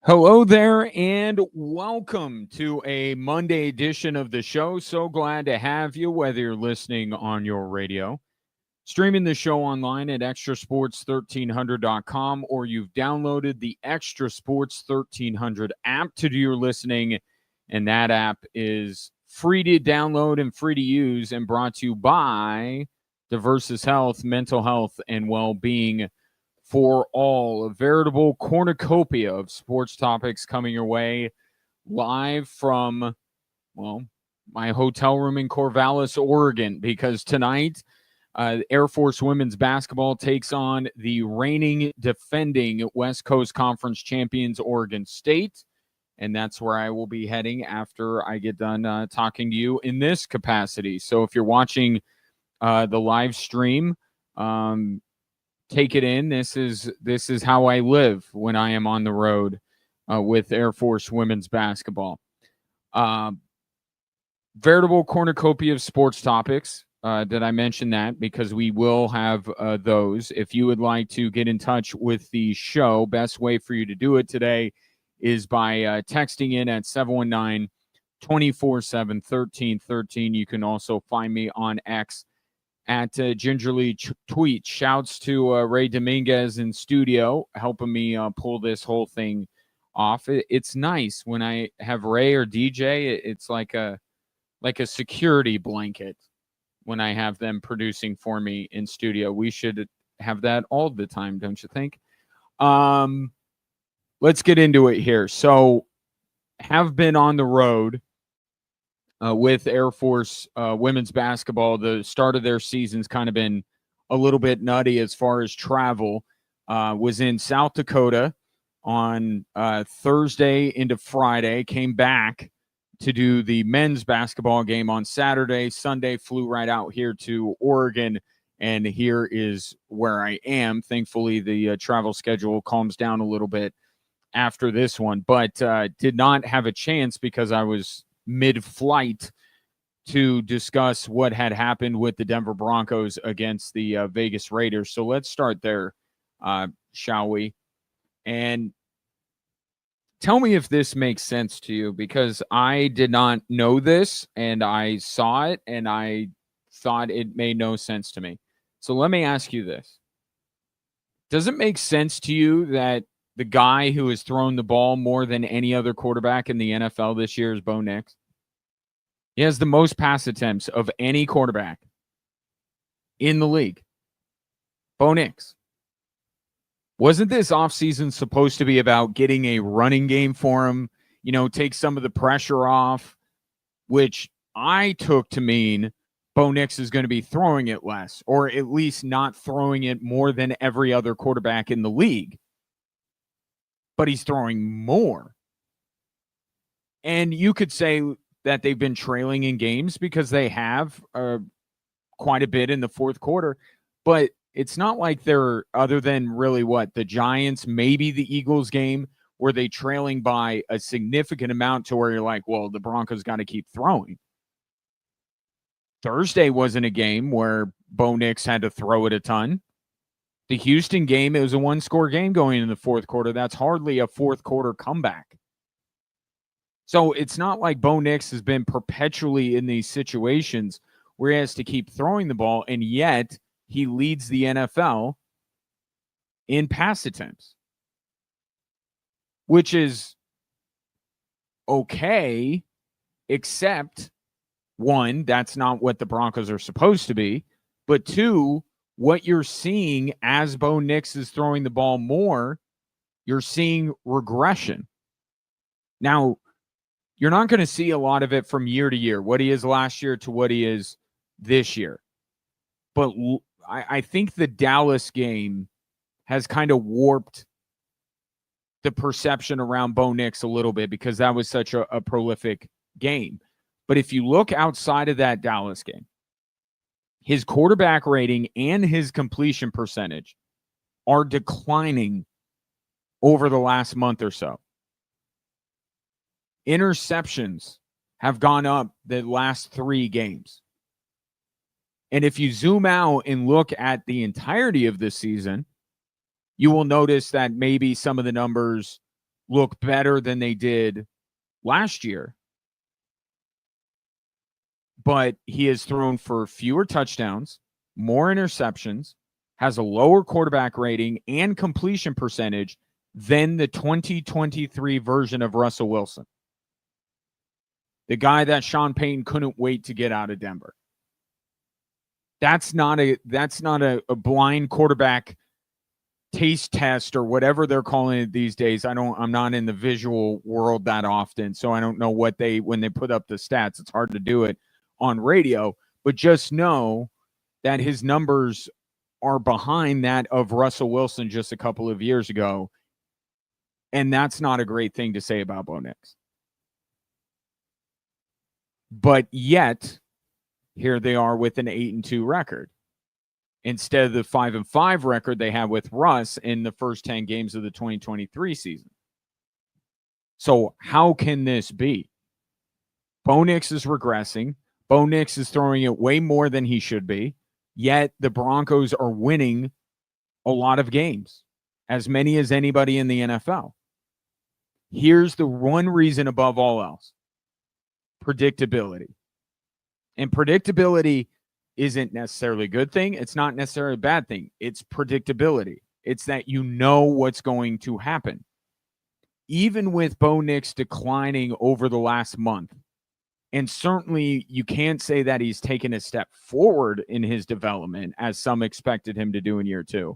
Hello there, and welcome to a Monday edition of the show. So glad to have you, whether you're listening on your radio, streaming the show online at extrasports1300.com, or you've downloaded the Extra Sports 1300 app to do your listening. And that app is free to download and free to use, and brought to you by Diversus Health, Mental Health, and Well-Being for all. A veritable cornucopia of sports topics coming your way live from, my hotel room in Corvallis, Oregon, because tonight Air Force women's basketball takes on the reigning defending West Coast Conference champions, Oregon State. And that's where I will be heading after I get done talking to you in this capacity. So if you're watching the live stream, take it in. This is how I live when I am on the road with Air Force women's basketball. Veritable cornucopia of sports topics. Did I mention that? Because we will have those. If you would like to get in touch with the show, best way for you to do it today is by texting in at 719-247-1313. You can also find me on X at Gingerly Tweet. Shouts to Ray Dominguez in studio helping me pull this whole thing off. It's nice when I have Ray or DJ. It's like a security blanket when I have them producing for me in studio. We should have that all the time, don't you think? Let's get into it here. So, have been on the road with Air Force women's basketball. The start of their season's kind of been a little bit nutty as far as travel. Was in South Dakota on Thursday into Friday, came back to do the men's basketball game on Saturday. Sunday, flew right out here to Oregon, and here is where I am. Thankfully, the travel schedule calms down a little bit after this one, but did not have a chance because I was mid-flight to discuss what had happened with the Denver Broncos against the Vegas Raiders. So let's start there, shall we? And tell me if this makes sense to you, because I did not know this, and I saw it, and I thought it made no sense to me. So let me ask you this. Does it make sense to you that the guy who has thrown the ball more than any other quarterback in the NFL this year is Bo Nix? He has the most pass attempts of any quarterback in the league. Bo Nix. Wasn't this offseason supposed to be about getting a running game for him, take some of the pressure off, which I took to mean Bo Nix is going to be throwing it less, or at least not throwing it more than every other quarterback in the league. But he's throwing more. And you could say that they've been trailing in games, because they have quite a bit in the fourth quarter. But it's not like they're, other than really the Giants, maybe the Eagles game, were they trailing by a significant amount to where you're like, well, the Broncos got to keep throwing. Thursday wasn't a game where Bo Nix had to throw it a ton. The Houston game, it was a one-score game going in the fourth quarter. That's hardly a fourth quarter comeback. So it's not like Bo Nix has been perpetually in these situations where he has to keep throwing the ball, and yet he leads the NFL in pass attempts, which is okay, except, one, that's not what the Broncos are supposed to be, but two, what you're seeing as Bo Nix is throwing the ball more, you're seeing regression. Now, you're not going to see a lot of it from year to year, what he is last year to what he is this year. But I think the Dallas game has kind of warped the perception around Bo Nix a little bit, because that was such a prolific game. But if you look outside of that Dallas game, his quarterback rating and his completion percentage are declining over the last month or so. Interceptions have gone up the last 3 games. And if you zoom out and look at the entirety of this season, you will notice that maybe some of the numbers look better than they did last year. But he has thrown for fewer touchdowns, more interceptions, has a lower quarterback rating and completion percentage than the 2023 version of Russell Wilson. The guy that Sean Payton couldn't wait to get out of Denver. That's not a blind quarterback taste test or whatever they're calling it these days. I'm not in the visual world that often, so I don't know when they put up the stats. It's hard to do it on radio, but just know that his numbers are behind that of Russell Wilson just a couple of years ago. And that's not a great thing to say about Bo Nix. But yet, here they are with an 8-2 record instead of the 5-5 record they had with Russ in the first 10 games of the 2023 season. So how can this be? Bo Nix is regressing. Bo Nix is throwing it way more than he should be, yet the Broncos are winning a lot of games, as many as anybody in the NFL. Here's the one reason above all else: predictability. And predictability isn't necessarily a good thing. It's not necessarily a bad thing. It's predictability. It's that you know what's going to happen. Even with Bo Nix declining over the last month, and certainly you can't say that he's taken a step forward in his development, as some expected him to do in year 2.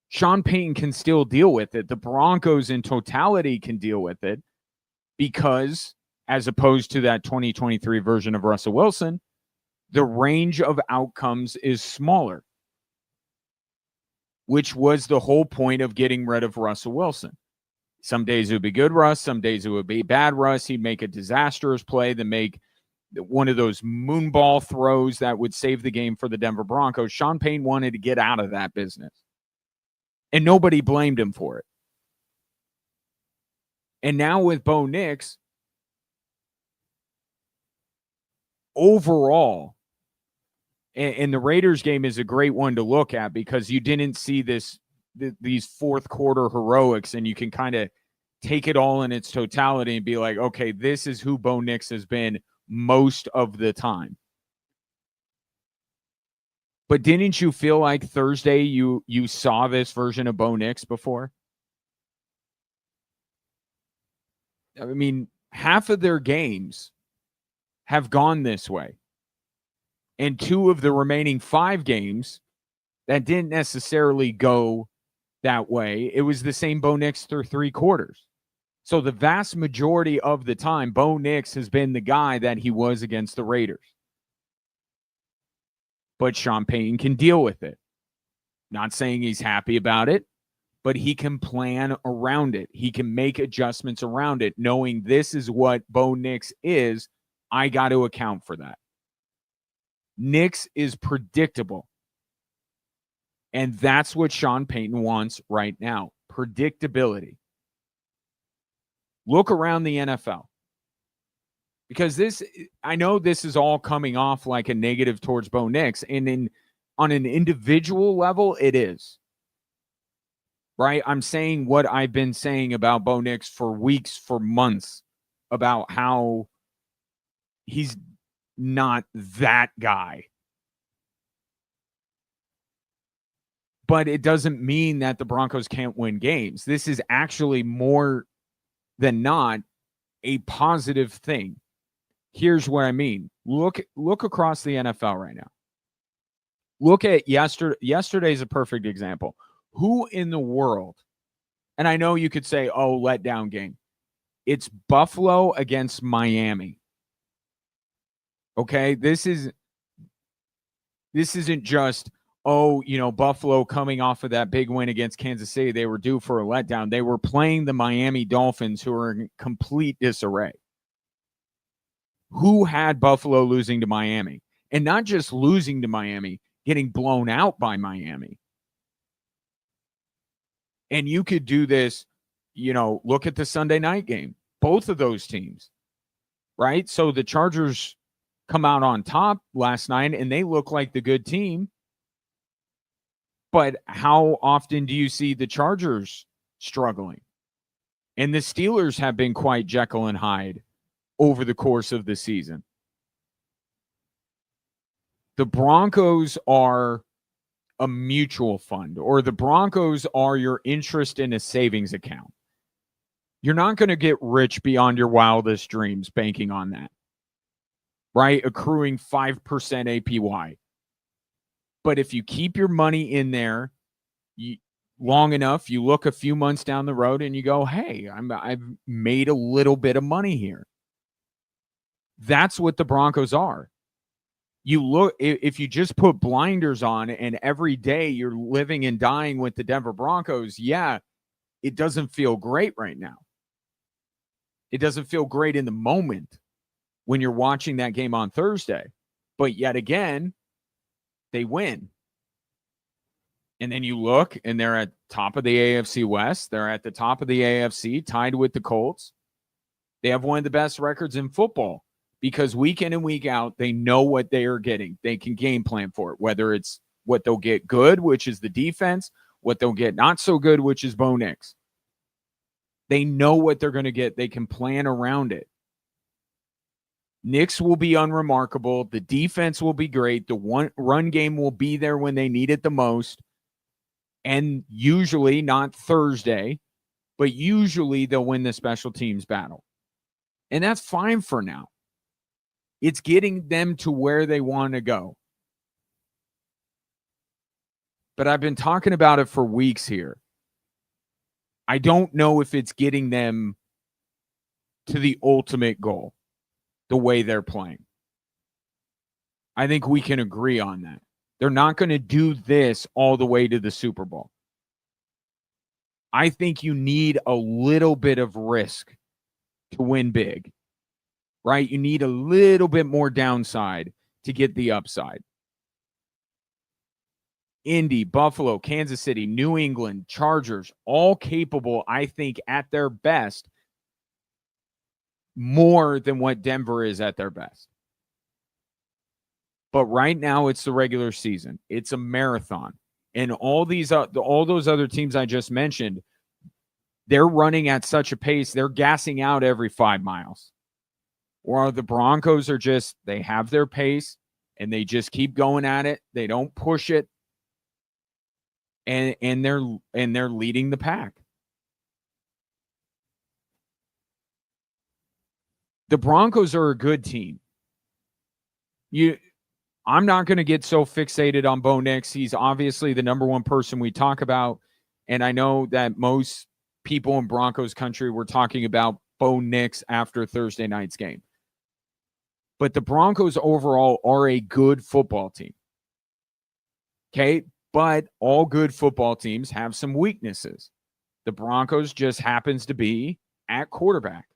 Sean Payton can still deal with it. The Broncos in totality can deal with it because, as opposed to that 2023 version of Russell Wilson, the range of outcomes is smaller, which was the whole point of getting rid of Russell Wilson. Some days it would be good Russ. Some days it would be bad Russ. He'd make a disastrous play, then make one of those moonball throws that would save the game for the Denver Broncos. Sean Payton wanted to get out of that business, and nobody blamed him for it. And now with Bo Nix, overall, and the Raiders game is a great one to look at because you didn't see these fourth quarter heroics, and you can kind of take it all in its totality and be like, okay, this is who Bo Nix has been most of the time. But didn't you feel like Thursday you saw this version of Bo Nix before? I mean, half of their games have gone this way. And 2 of the remaining 5 games that didn't necessarily go that way, it was the same Bo Nix through 3 quarters. So the vast majority of the time, Bo Nix has been the guy that he was against the Raiders. But Sean Payton can deal with it. Not saying he's happy about it, but he can plan around it. He can make adjustments around it, knowing this is what Bo Nix is. I got to account for that. Nix is predictable. And that's what Sean Payton wants right now. Predictability. Look around the NFL. Because I know this is all coming off like a negative towards Bo Nix. And on an individual level, it is. Right? I'm saying what I've been saying about Bo Nix for weeks, for months, about how he's not that guy. But it doesn't mean that the Broncos can't win games. This is actually more than not a positive thing. Here's what I mean. Look across the NFL right now. Look at yesterday's a perfect example. Who in the world, and I know you could say, oh, letdown game. It's Buffalo against Miami. Okay, this isn't just, Buffalo coming off of that big win against Kansas City. They were due for a letdown. They were playing the Miami Dolphins, who are in complete disarray. Who had Buffalo losing to Miami? And not just losing to Miami, getting blown out by Miami. And you could do this, look at the Sunday night game. Both of those teams, right? So the Chargers come out on top last night, and they look like the good team. But how often do you see the Chargers struggling? And the Steelers have been quite Jekyll and Hyde over the course of the season. The Broncos are a mutual fund, or the Broncos are your interest in a savings account. You're not going to get rich beyond your wildest dreams banking on that, right? Accruing 5% APY. But if you keep your money in there long enough, you look a few months down the road and you go, hey, I've made a little bit of money here. That's what the Broncos are. You look, if you just put blinders on and every day you're living and dying with the Denver Broncos, yeah, it doesn't feel great right now. It doesn't feel great in the moment when you're watching that game on Thursday. But yet again, they win. And then you look and they're at top of the AFC West. They're at the top of the AFC, tied with the Colts. They have one of the best records in football because week in and week out, they know what they are getting. They can game plan for it, whether it's what they'll get good, which is the defense, what they'll get not so good, which is Bo Nix. They know what they're going to get. They can plan around it. Nix will be unremarkable. The defense will be great. The run game will be there when they need it the most. And usually, not Thursday, but usually they'll win the special teams battle. And that's fine for now. It's getting them to where they want to go. But I've been talking about it for weeks here. I don't know if it's getting them to the ultimate goal, the way they're playing. I think we can agree on that. They're not going to do this all the way to the Super Bowl. I think you need a little bit of risk to win big, right? You need a little bit more downside to get the upside. Indy, Buffalo, Kansas City, New England, Chargers, all capable, I think, at their best, more than what Denver is at their best. But right now, it's the regular season. It's a marathon. And all those other teams I just mentioned, they're running at such a pace, they're gassing out every 5 miles. Or the Broncos are just, they have their pace, and they just keep going at it. They don't push it. And they're leading the pack. The Broncos are a good team. I'm not going to get so fixated on Bo Nix. He's obviously the number one person we talk about, and I know that most people in Broncos country were talking about Bo Nix after Thursday night's game. But the Broncos overall are a good football team. Okay? But all good football teams have some weaknesses. The Broncos just happens to be at quarterback.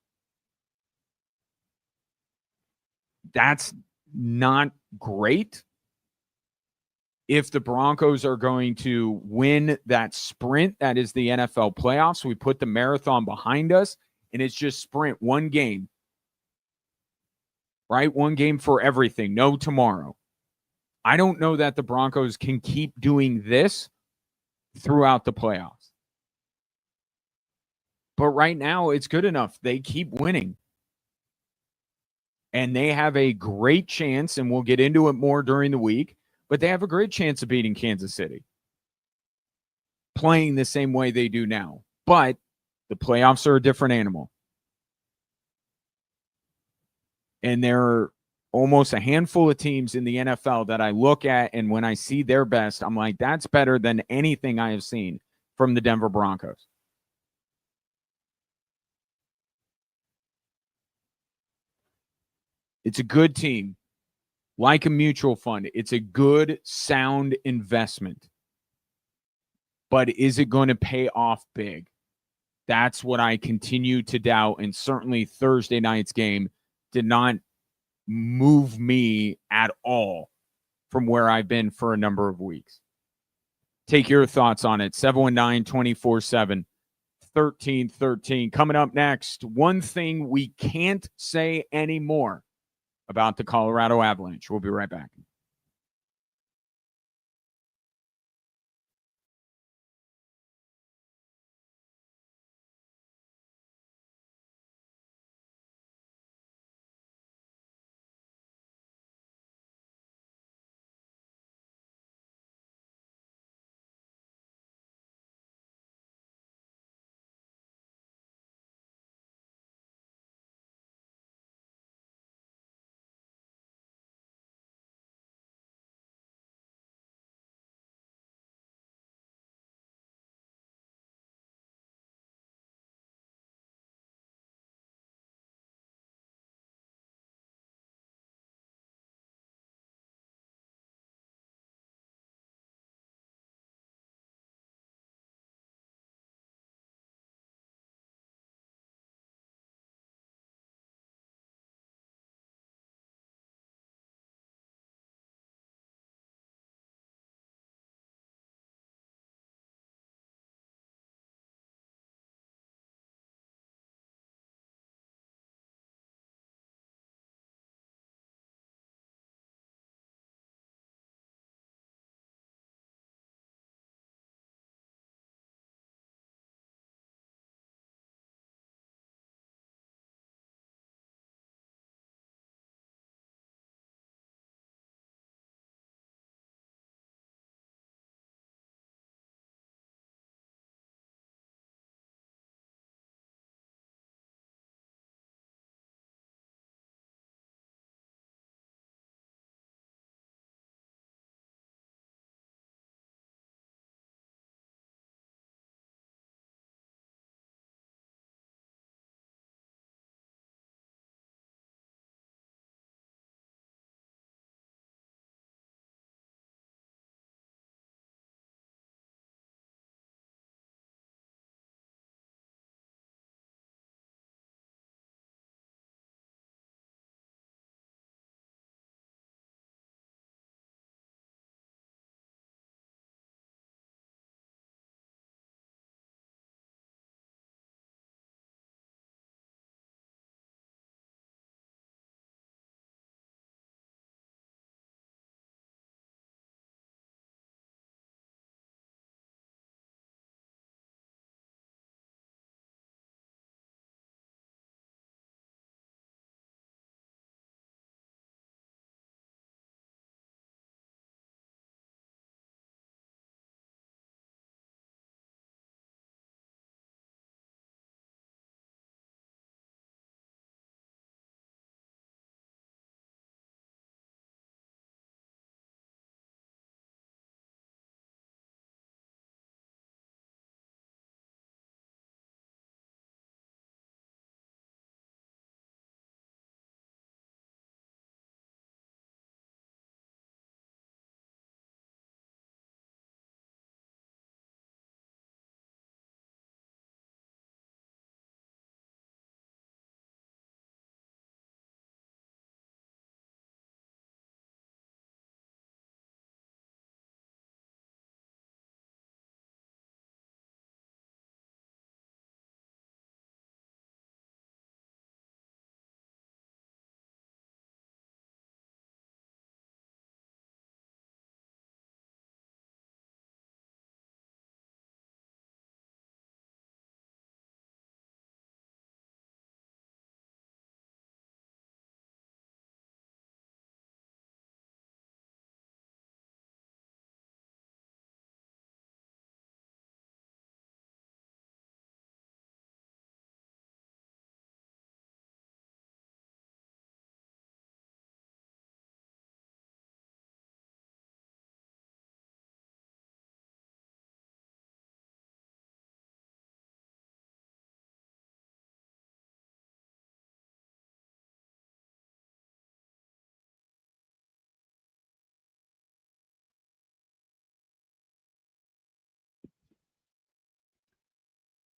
That's not great. If the Broncos are going to win that sprint, that is the NFL playoffs, we put the marathon behind us, and it's just sprint, one game. Right? One game for everything. No tomorrow. I don't know that the Broncos can keep doing this throughout the playoffs. But right now, it's good enough. They keep winning. And they have a great chance, and we'll get into it more during the week, but they have a great chance of beating Kansas City. Playing the same way they do now. But the playoffs are a different animal. And there are almost a handful of teams in the NFL that I look at, and when I see their best, I'm like, that's better than anything I have seen from the Denver Broncos. It's a good team, like a mutual fund. It's a good, sound investment. But is it going to pay off big? That's what I continue to doubt, and certainly Thursday night's game did not move me at all from where I've been for a number of weeks. Take your thoughts on it. 719-247-1313. Coming up next, one thing we can't say anymore about the Colorado Avalanche. We'll be right back.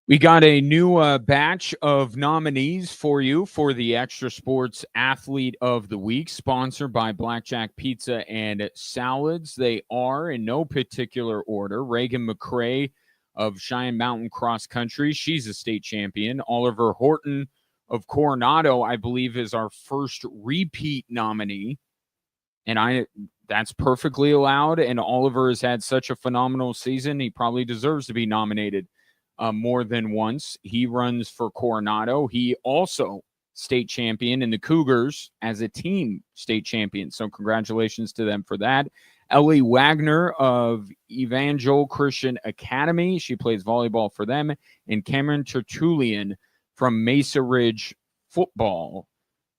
We got a new batch of nominees for you for the Extra Sports Athlete of the Week, sponsored by Blackjack Pizza and Salads. They are, in no particular order, Reagan McCrae of Cheyenne Mountain Cross Country. She's a state champion. Oliver Horton of Coronado, I believe, is our first repeat nominee. And that's perfectly allowed. And Oliver has had such a phenomenal season. He probably deserves to be nominated more than once. He runs for Coronado. He also state champion in the Cougars as a team state champion. So congratulations to them for that. Ellie Wagner of Evangel Christian Academy. She plays volleyball for them. And Cameron Tertullian from Mesa Ridge Football.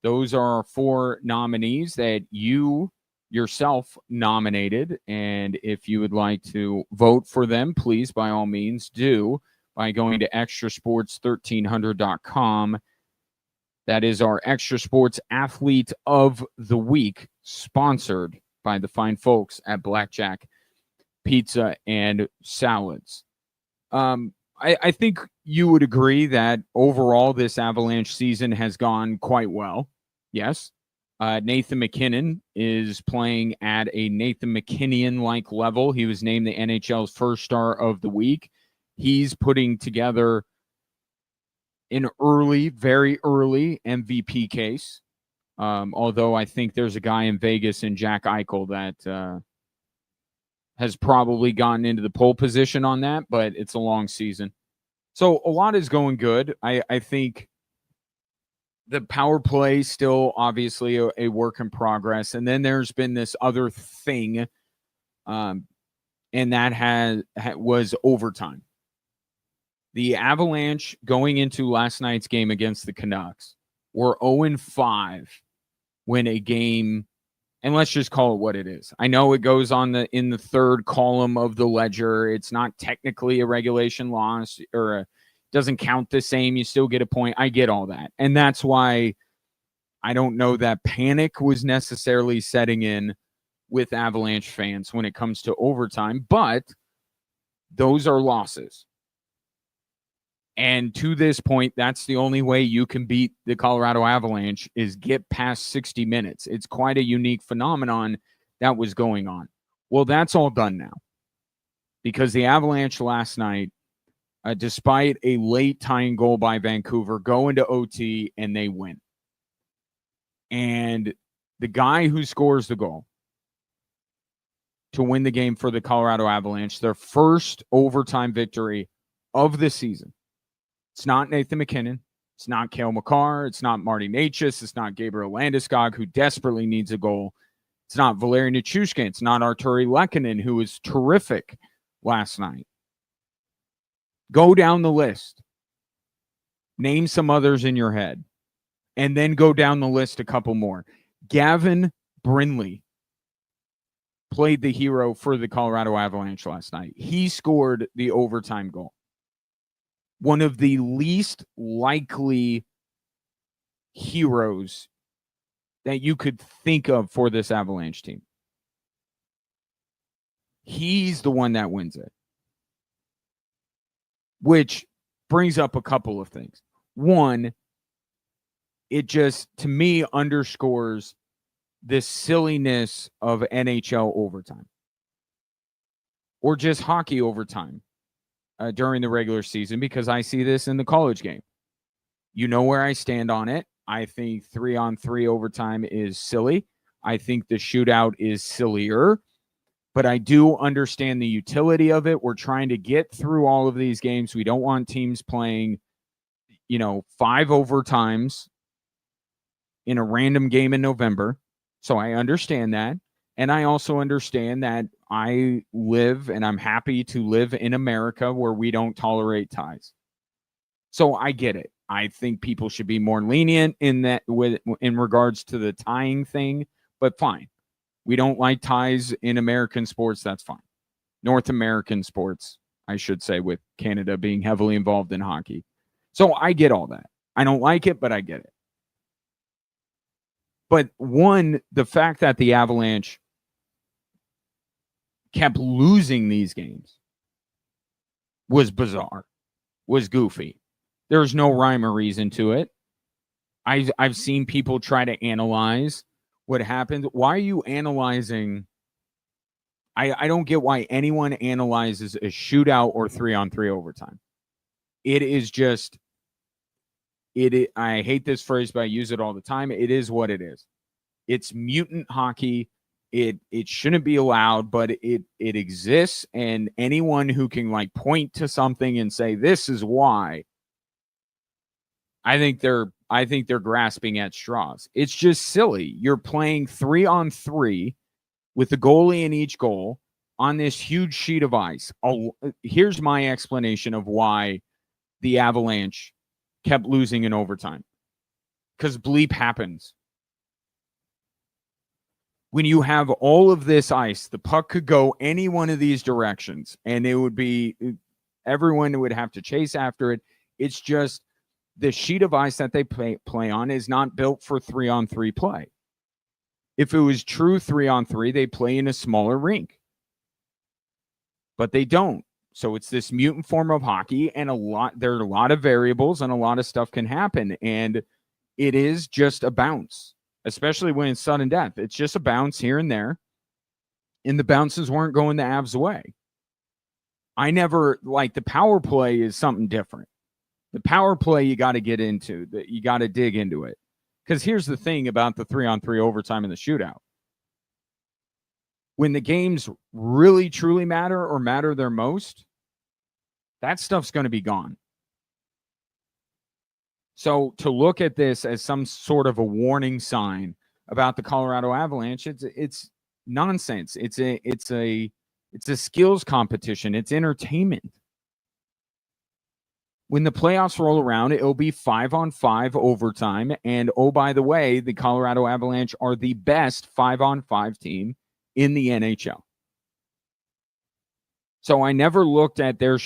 Those are our four nominees that you yourself nominated. And if you would like to vote for them, please, by all means, do by going to extrasports1300.com. That is our Extra Sports Athlete of the Week, sponsored by the fine folks at Blackjack Pizza and Salads. I think you would agree that overall this Avalanche season has gone quite well. Yes. Nathan MacKinnon is playing at a Nathan McKinnon-like level. He was named the NHL's first star of the week. He's putting together an very early MVP case. Although I think there's a guy in Vegas in Jack Eichel that has probably gotten into the pole position on that, but it's a long season. So a lot is going good. I think the power play still obviously a work in progress. And then there's been this other thing, and that was overtime. The Avalanche going into last night's game against the Canucks were 0-5 when a game, and let's just call it what it is. I know it goes on in the third column of the ledger. It's not technically a regulation loss or doesn't count the same. You still get a point. I get all that. And that's why I don't know that panic was necessarily setting in with Avalanche fans when it comes to overtime, but those are losses. And to this point, that's the only way you can beat the Colorado Avalanche is get past 60 minutes. It's quite a unique phenomenon that was going on. Well, that's all done now because the Avalanche last night, despite a late tying goal by Vancouver, go into OT and they win. And the guy who scores the goal to win the game for the Colorado Avalanche, their first overtime victory of the season, it's not Nathan MacKinnon. It's not Cale Makar. It's not Marty Necas. It's not Gabriel Landeskog, who desperately needs a goal. It's not Valeri Nichushkin. It's not Arturi Lehkonen, who was terrific last night. Go down the list. Name some others in your head. And then go down the list a couple more. Gavin Brindley played the hero for the Colorado Avalanche last night. He scored the overtime goal. One of the least likely heroes that you could think of for this Avalanche team. He's the one that wins it. Which brings up a couple of things. One, it just, to me, underscores the silliness of NHL overtime. Or just hockey overtime. During the regular season, because I see this in the college game. You know where I stand on it. I think 3-on-3 overtime is silly. I think the shootout is sillier, but I do understand the utility of it. We're trying to get through all of these games. We don't want teams playing, 5 overtimes in a random game in November. So I understand that. And I also understand that I live and I'm happy to live in America where we don't tolerate ties. So I get it. I think people should be more lenient in regards to the tying thing, but fine. We don't like ties in American sports. That's fine. North American sports, I should say, with Canada being heavily involved in hockey. So I get all that. I don't like it, but I get it. But one, the fact that the Avalanche kept losing these games was bizarre. was goofy. There's no rhyme or reason to it. I've seen people try to analyze what happened. Why are you analyzing? I don't get why anyone analyzes a shootout or 3-on-3 overtime. It is just I hate this phrase, but I use it all the time. It is what it is. It's mutant hockey. It shouldn't be allowed, but it exists, and anyone who can like point to something and say this is why, I think they're grasping at straws. It's just silly. You're playing 3-on-3 with the goalie in each goal on this huge sheet of ice. Here's my explanation of why the Avalanche kept losing in overtime. Because bleep happens. When you have all of this ice, the puck could go any one of these directions, and it would be everyone would have to chase after it. It's just the sheet of ice that they play on is not built for 3-on-3 play. If it was true 3-on-3, they play in a smaller rink. But they don't. So it's this mutant form of hockey, and there are a lot of variables, and a lot of stuff can happen. And it is just a bounce, especially when it's sudden death. It's just a bounce here and there. And the bounces weren't going the Avs' way. I never, like, the power play is something different. The power play you got to get into, you got to dig into it. Because here's the thing about the 3-on-3 overtime and the shootout. When the games really, truly matter or matter their most, that stuff's going to be gone. So to look at this as some sort of a warning sign about the Colorado Avalanche, it's nonsense. It's a skills competition. It's entertainment. When the playoffs roll around, it'll be 5-on-5 overtime. And oh, by the way, the Colorado Avalanche are the best 5-on-5 team in the NHL. So I never looked at their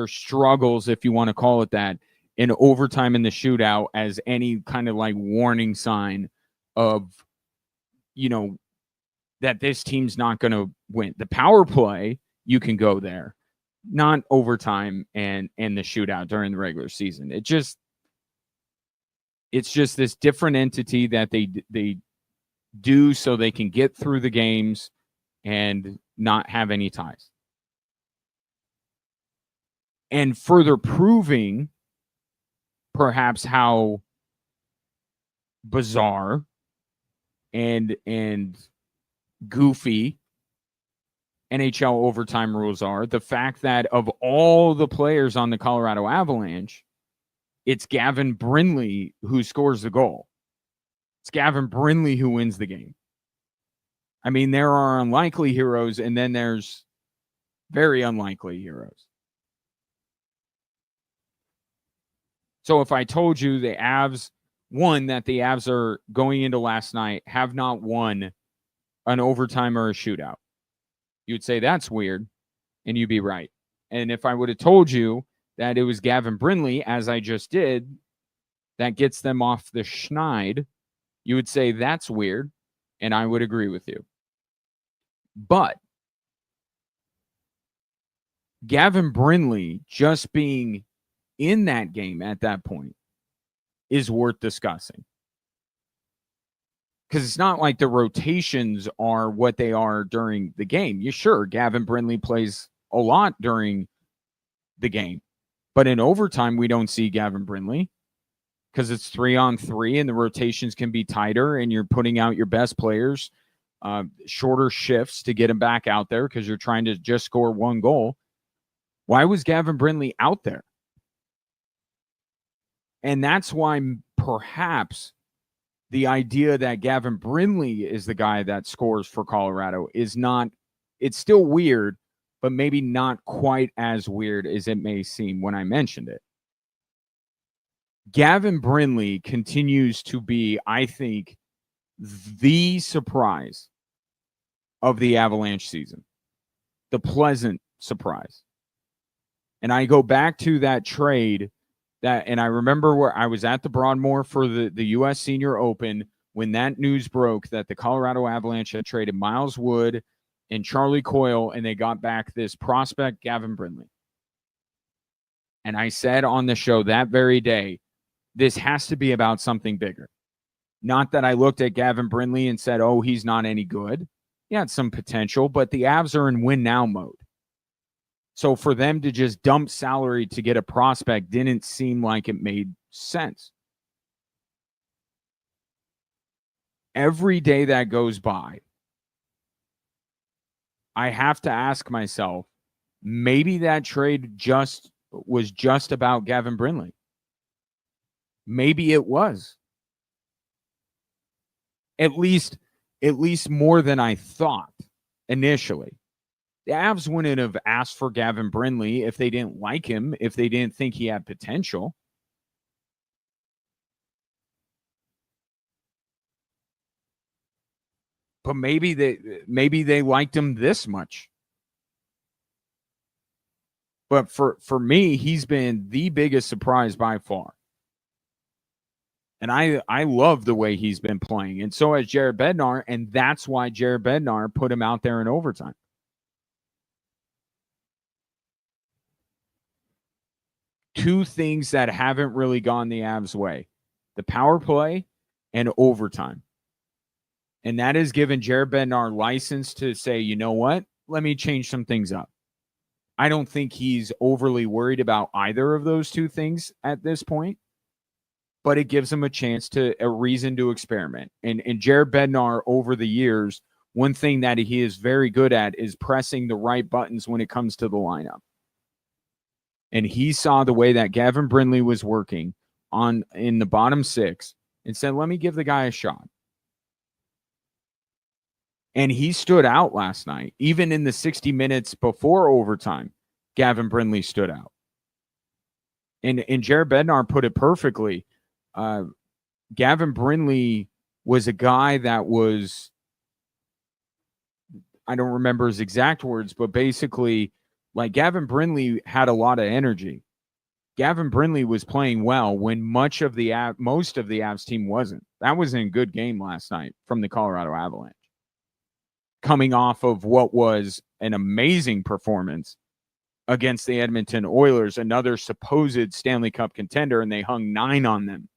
struggles, if you want to call it that, in overtime in the shootout as any kind of like warning sign of, that this team's not going to win. The power play, you can go there, not overtime and the shootout during the regular season. It's just this different entity that they do so they can get through the games and not have any ties. And further proving perhaps how bizarre and goofy NHL overtime rules are, the fact that of all the players on the Colorado Avalanche, it's Gavin Brindley who scores the goal. It's Gavin Brindley who wins the game. I mean, there are unlikely heroes, and then there's very unlikely heroes. So if I told you the Avs that the Avs are going into last night have not won an overtime or a shootout, you'd say that's weird, and you'd be right. And if I would have told you that it was Gavin Brindley, as I just did, that gets them off the schneid, you would say that's weird, and I would agree with you. But Gavin Brindley just being in that game at that point is worth discussing. Because it's not like the rotations are what they are during the game. Sure, Gavin Brindley plays a lot during the game. But in overtime, we don't see Gavin Brindley because it's 3-on-3 and the rotations can be tighter and you're putting out your best players, shorter shifts to get them back out there because you're trying to just score one goal. Why was Gavin Brindley out there? And that's why perhaps the idea that Gavin Brindley is the guy that scores for Colorado is not, it's still weird, but maybe not quite as weird as it may seem when I mentioned it. Gavin Brindley continues to be, I think, the surprise of the Avalanche season. The pleasant surprise. And I go back to that trade and I remember where I was at the Broadmoor for the U.S. Senior Open when that news broke that the Colorado Avalanche had traded Miles Wood and Charlie Coyle, and they got back this prospect, Gavin Brindley. And I said on the show that very day, this has to be about something bigger. Not that I looked at Gavin Brindley and said, oh, he's not any good. He had some potential, but the Avs are in win now mode. So for them to just dump salary to get a prospect didn't seem like it made sense. Every day that goes by, I have to ask myself, maybe that trade was just about Gavin Brindley. Maybe it was. At least more than I thought initially. The Avs wouldn't have asked for Gavin Brindley if they didn't like him, if they didn't think he had potential. But maybe they liked him this much. But for me, he's been the biggest surprise by far. And I love the way he's been playing. And so has Jared Bednar, and that's why Jared Bednar put him out there in overtime. Two things that haven't really gone the Avs' way: the power play and overtime. And that has given Jared Bednar license to say, you know what? Let me change some things up. I don't think he's overly worried about either of those two things at this point, but it gives him a reason to experiment. And Jared Bednar, over the years, one thing that he is very good at is pressing the right buttons when it comes to the lineup. And he saw the way that Gavin Brindley was working in the bottom six and said, let me give the guy a shot. And he stood out last night. Even in the 60 minutes before overtime, Gavin Brindley stood out. And Jared Bednar put it perfectly. Gavin Brindley was a guy that was, I don't remember his exact words, but basically, like, Gavin Brindley had a lot of energy. Gavin Brindley was playing well when most of the Avs team wasn't. That was a good game last night from the Colorado Avalanche, coming off of what was an amazing performance against the Edmonton Oilers, another supposed Stanley Cup contender, and they hung 9 on them.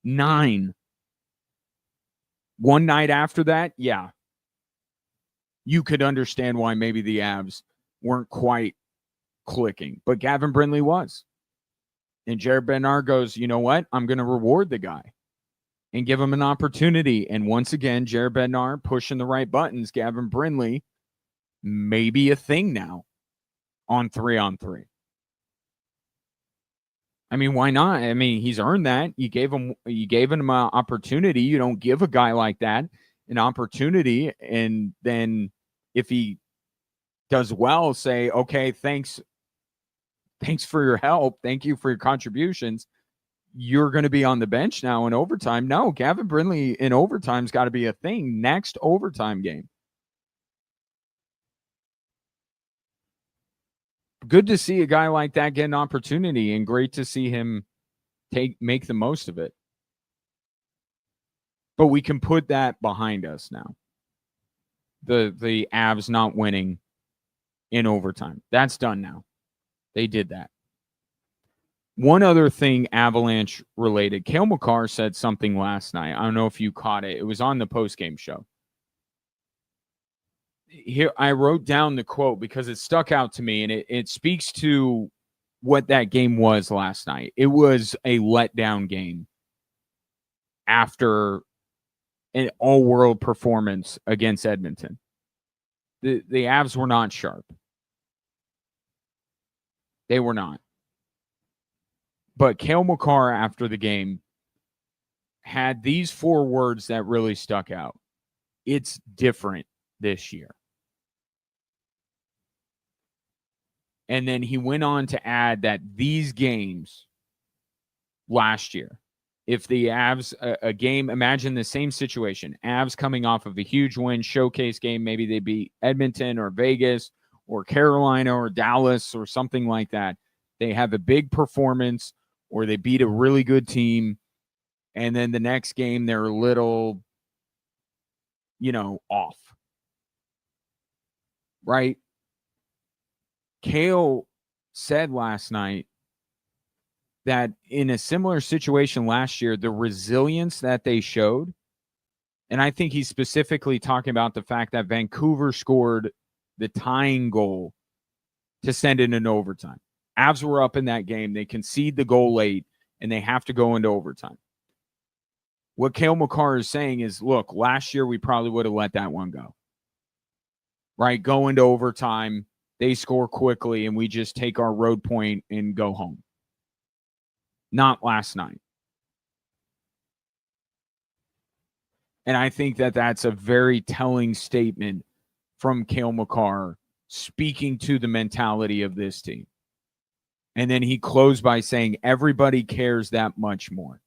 9. One night after that, yeah, you could understand why maybe the Avs weren't quite clicking, but Gavin Brindley was. And Jared Bednar goes, you know what? I'm going to reward the guy and give him an opportunity. And once again, Jared Bednar pushing the right buttons. Gavin Brindley, maybe a thing now on 3-on-3. I mean, why not? I mean, he's earned that. You gave him an opportunity. You don't give a guy like that an opportunity, and then if he does well, say, okay, thanks for your help. Thank you for your contributions. You're going to be on the bench now in overtime. No, Gavin Brindley in overtime's got to be a thing next overtime game. Good to see a guy like that get an opportunity, and great to see him make the most of it. But we can put that behind us now. The Avs not winning in overtime. That's done now. They did that. One other thing Avalanche related. Cale Makar said something last night. I don't know if you caught it. It was on the postgame show. Here, I wrote down the quote because it stuck out to me, and it speaks to what that game was last night. It was a letdown game after an all-world performance against Edmonton. The Avs were not sharp. They were not. But Cale Makar, after the game, had these 4 words that really stuck out. It's different this year. And then he went on to add that these games last year, if the Avs, a game, imagine the same situation, Avs coming off of a huge win, showcase game, maybe they beat Edmonton or Vegas or Carolina or Dallas or something like that. They have a big performance or they beat a really good team, and then the next game they're a little, off. Right? Cale said last night that in a similar situation last year, the resilience that they showed, and I think he's specifically talking about the fact that Vancouver scored the tying goal to send it in overtime. Avs were up in that game. They concede the goal late, and they have to go into overtime. What Cale Makar is saying is, look, last year we probably would have let that one go. Right? Go into overtime, they score quickly, and we just take our road point and go home. Not last night. And I think that that's a very telling statement from Cale Makar, speaking to the mentality of this team. And then he closed by saying, everybody cares that much more.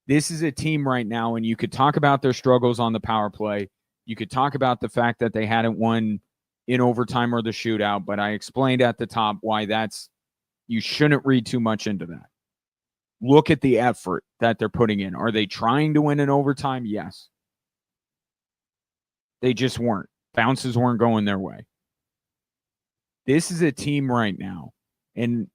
This is a team right now, and you could talk about their struggles on the power play. You could talk about the fact that they hadn't won in overtime or the shootout, but I explained at the top why you shouldn't read too much into that. Look at the effort that they're putting in. Are they trying to win in overtime? Yes. They just weren't. Bounces weren't going their way. This is a team right now, and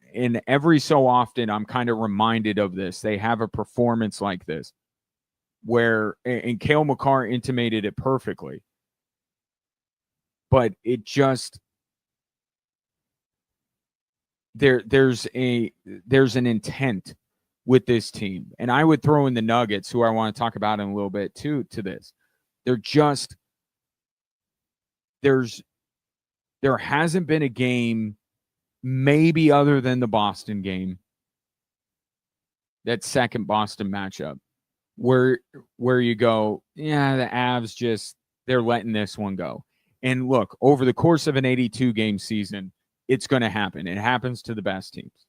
every so often I'm kind of reminded of this. They have a performance like this where, and Cale Makar intimated it perfectly, but it just, there's an intent with this team. And I would throw in the Nuggets, who I want to talk about in a little bit too, to this. There hasn't been a game, maybe other than the Boston game, that second Boston matchup, where you go, yeah, the Avs they're letting this one go. And look, over the course of an 82-game season, it's going to happen. It happens to the best teams,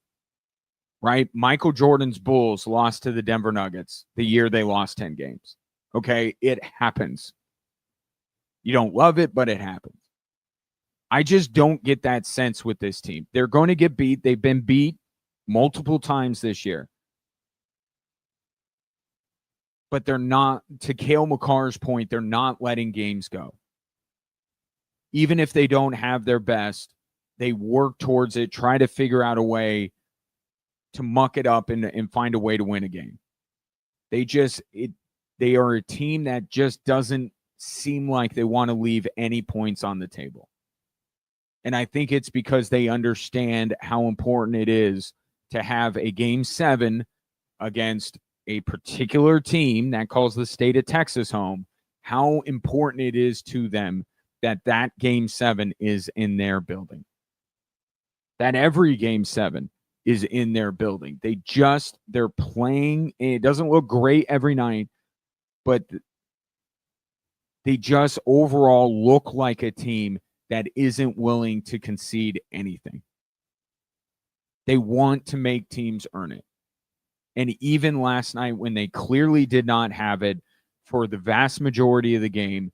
right? Michael Jordan's Bulls lost to the Denver Nuggets the year they lost 10 games. Okay, it happens. You don't love it, but it happens. I just don't get that sense with this team. They're going to get beat. They've been beat multiple times this year. But they're not, to Cale Makar's point, they're not letting games go. Even if they don't have their best, they work towards it, try to figure out a way to muck it up and find a way to win a game. They are a team that just doesn't seem like they want to leave any points on the table. And I think it's because they understand how important it is to have a game 7 against a particular team that calls the state of Texas home, how important it is to them that game 7 is in their building. That every game 7 is in their building. They're playing. It doesn't look great every night, but they just overall look like a team that isn't willing to concede anything. They want to make teams earn it. And even last night, when they clearly did not have it for the vast majority of the game,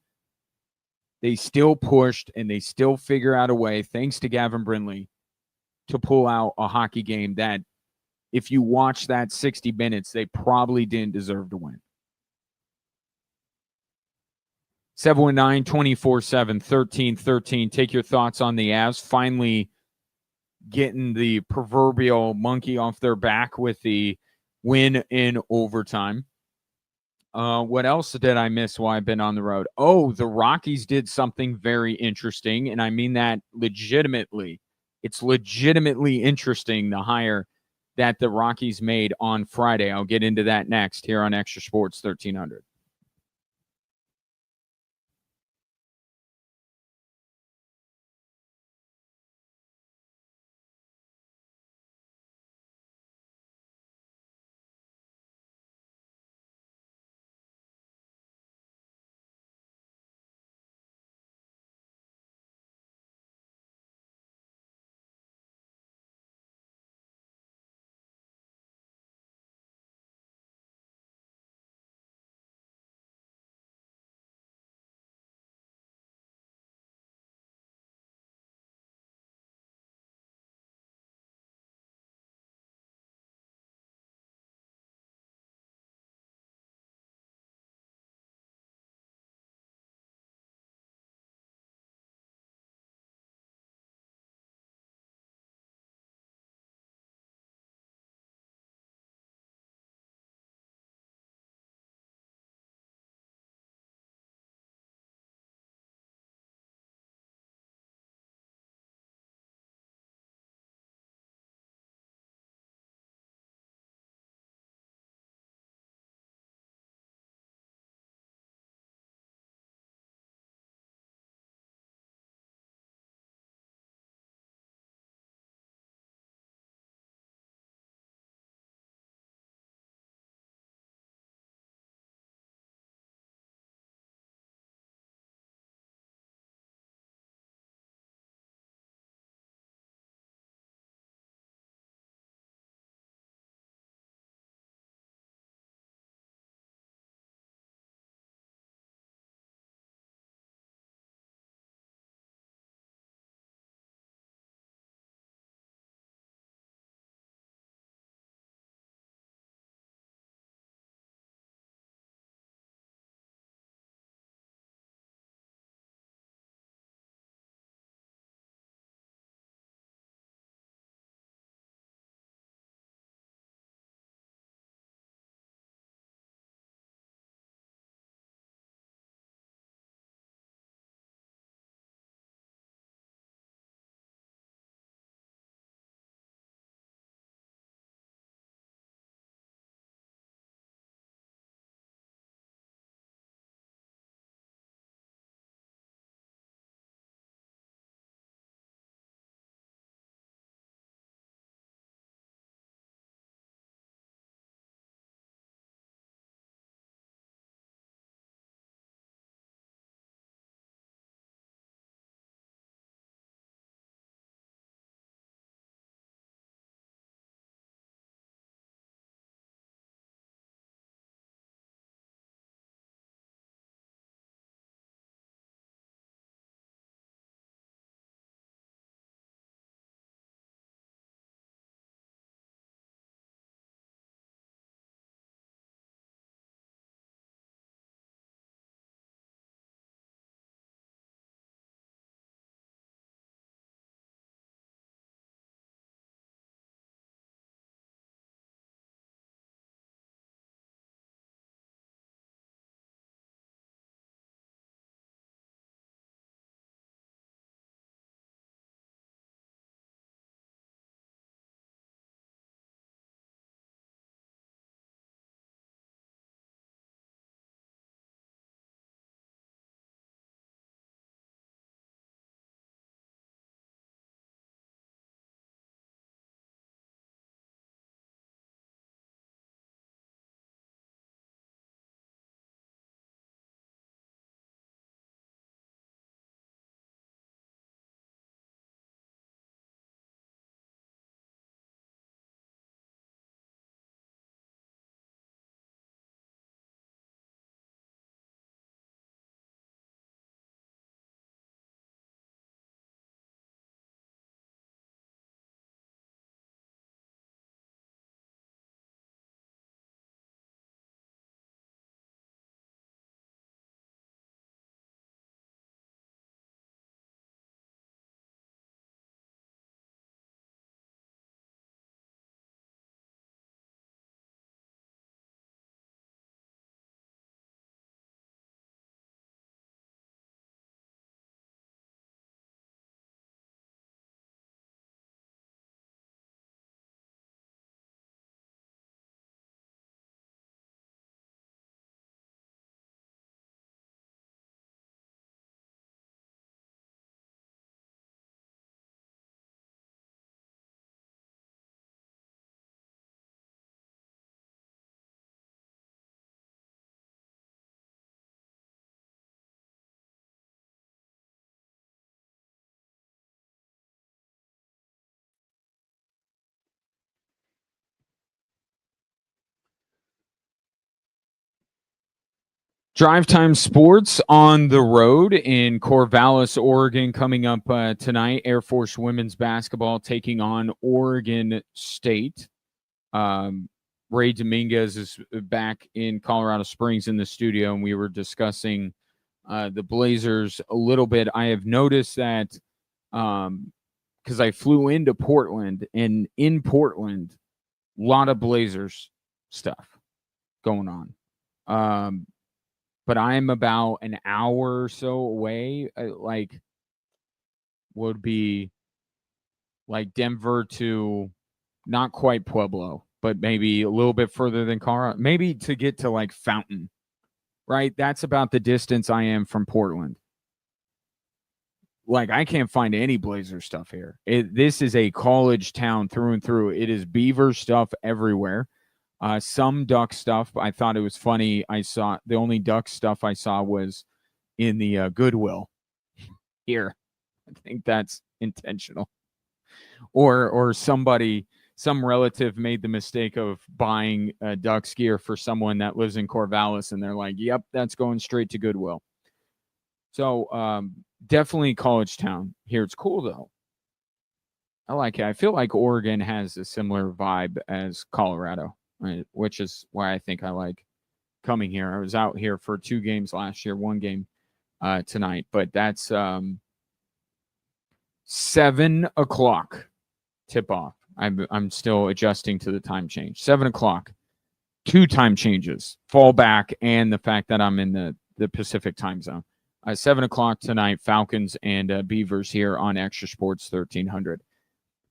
they still pushed and they still figure out a way, thanks to Gavin Brindley, to pull out a hockey game that, if you watch that 60 minutes, they probably didn't deserve to win. 719-24-7-1313. Take your thoughts on the Avs finally getting the proverbial monkey off their back with the win in overtime. What else did I miss while I've been on the road? Oh, the Rockies did something very interesting, and I mean that legitimately. It's legitimately interesting, the hire that the Rockies made on Friday. I'll get into that next here on Extra Sports 1300. Drive Time Sports on the road in Corvallis, Oregon, coming up tonight. Air Force women's basketball taking on Oregon State. Ray Dominguez is back in Colorado Springs in the studio, and we were discussing the Blazers a little bit. I have noticed that because I flew into Portland, and in Portland, a lot of Blazers stuff going on. But I'm about an hour or so away. Would be like Denver to not quite Pueblo, but maybe a little bit further than Colorado. Maybe to get to like Fountain, right? That's about the distance I am from Portland. Like, I can't find any Blazer stuff here. This is a college town through and through. It is Beaver stuff everywhere. Some Duck stuff. I thought it was funny. I saw the only Duck stuff I saw was in the Goodwill here. I think that's intentional. Or somebody, some relative made the mistake of buying Ducks gear for someone that lives in Corvallis, and they're like, "Yep, that's going straight to Goodwill." So definitely college town here. It's cool though. I like it. I feel like Oregon has a similar vibe as Colorado, right? Which is why I think I like coming here. I was out here for 2 games last year, 1 game tonight, but that's 7 o'clock tip off. I'm still adjusting to the time change. 7 o'clock, 2 time changes, fall back, and the fact that I'm in the Pacific time zone. 7 o'clock tonight, Falcons and Beavers here on Extra Sports 1300.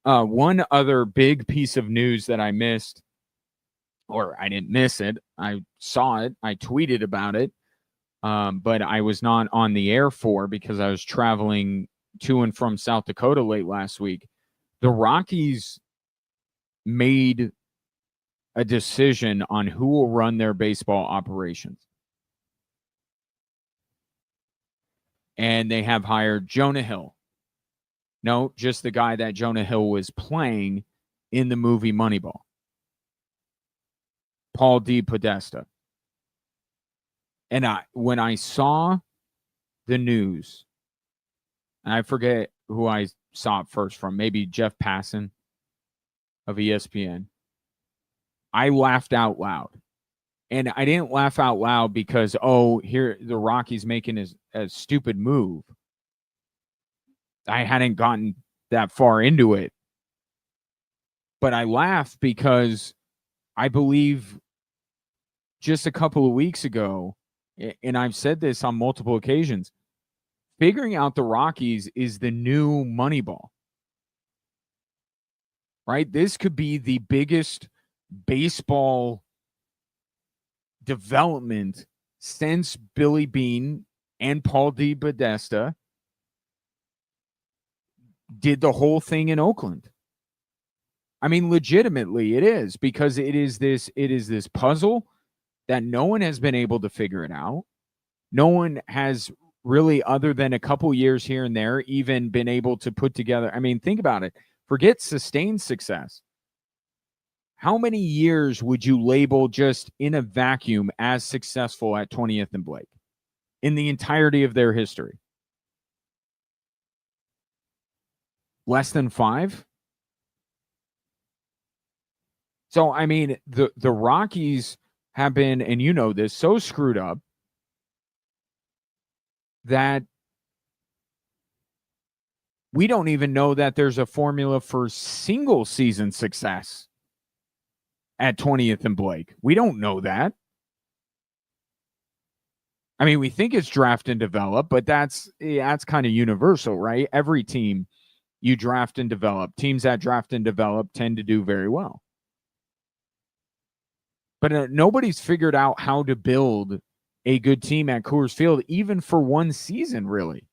One other big piece of news that I missed, or I didn't miss it. I saw it. I tweeted about it, but I was not on the air for because I was traveling to and from South Dakota late last week. The Rockies made a decision on who will run their baseball operations. And they have hired Jonah Hill. No, just the guy that Jonah Hill was playing in the movie Moneyball. Paul D. Podesta. And when I saw the news, and I forget who I saw it first from, maybe Jeff Passan of ESPN, I laughed out loud. And I didn't laugh out loud because, here the Rockies making a stupid move. I hadn't gotten that far into it. But I laughed because I believe just a couple of weeks ago, and I've said this on multiple occasions, figuring out the Rockies is the new Moneyball. Right? This could be the biggest baseball development since Billy Beane and Paul D. Podesta did the whole thing in Oakland. I mean, legitimately, it is, because it is this puzzle that no one has been able to figure it out. No one has really, other than a couple years here and there, even been able to put together. I mean, think about it. Forget sustained success. How many years would you label just in a vacuum as successful at 20th and Blake in the entirety of their history? Less than 5? So, I mean, the Rockies have been, and you know this, so screwed up that we don't even know that there's a formula for single season success at 20th and Blake. We don't know that. I mean, we think it's draft and develop, but that's kind of universal, right? Every team you draft and develop. Teams that draft and develop tend to do very well. But nobody's figured out how to build a good team at Coors Field, even for one season, really.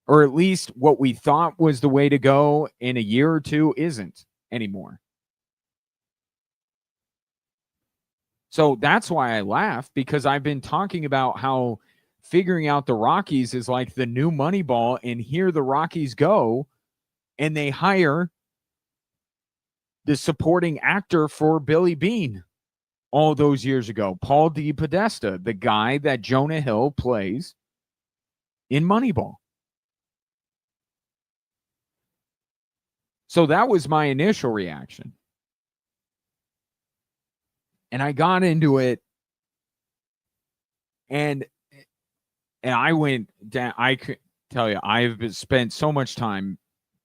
Or at least what we thought was the way to go in a year or two isn't anymore. So that's why I laugh, because I've been talking about how figuring out the Rockies is like the new Moneyball, and here the Rockies go, and they hire the supporting actor for Billy Beane. all those years ago. Paul DePodesta, the guy that Jonah Hill plays in Moneyball. So that was my initial reaction. And I got into it, and I went down. I could tell you, I've spent so much time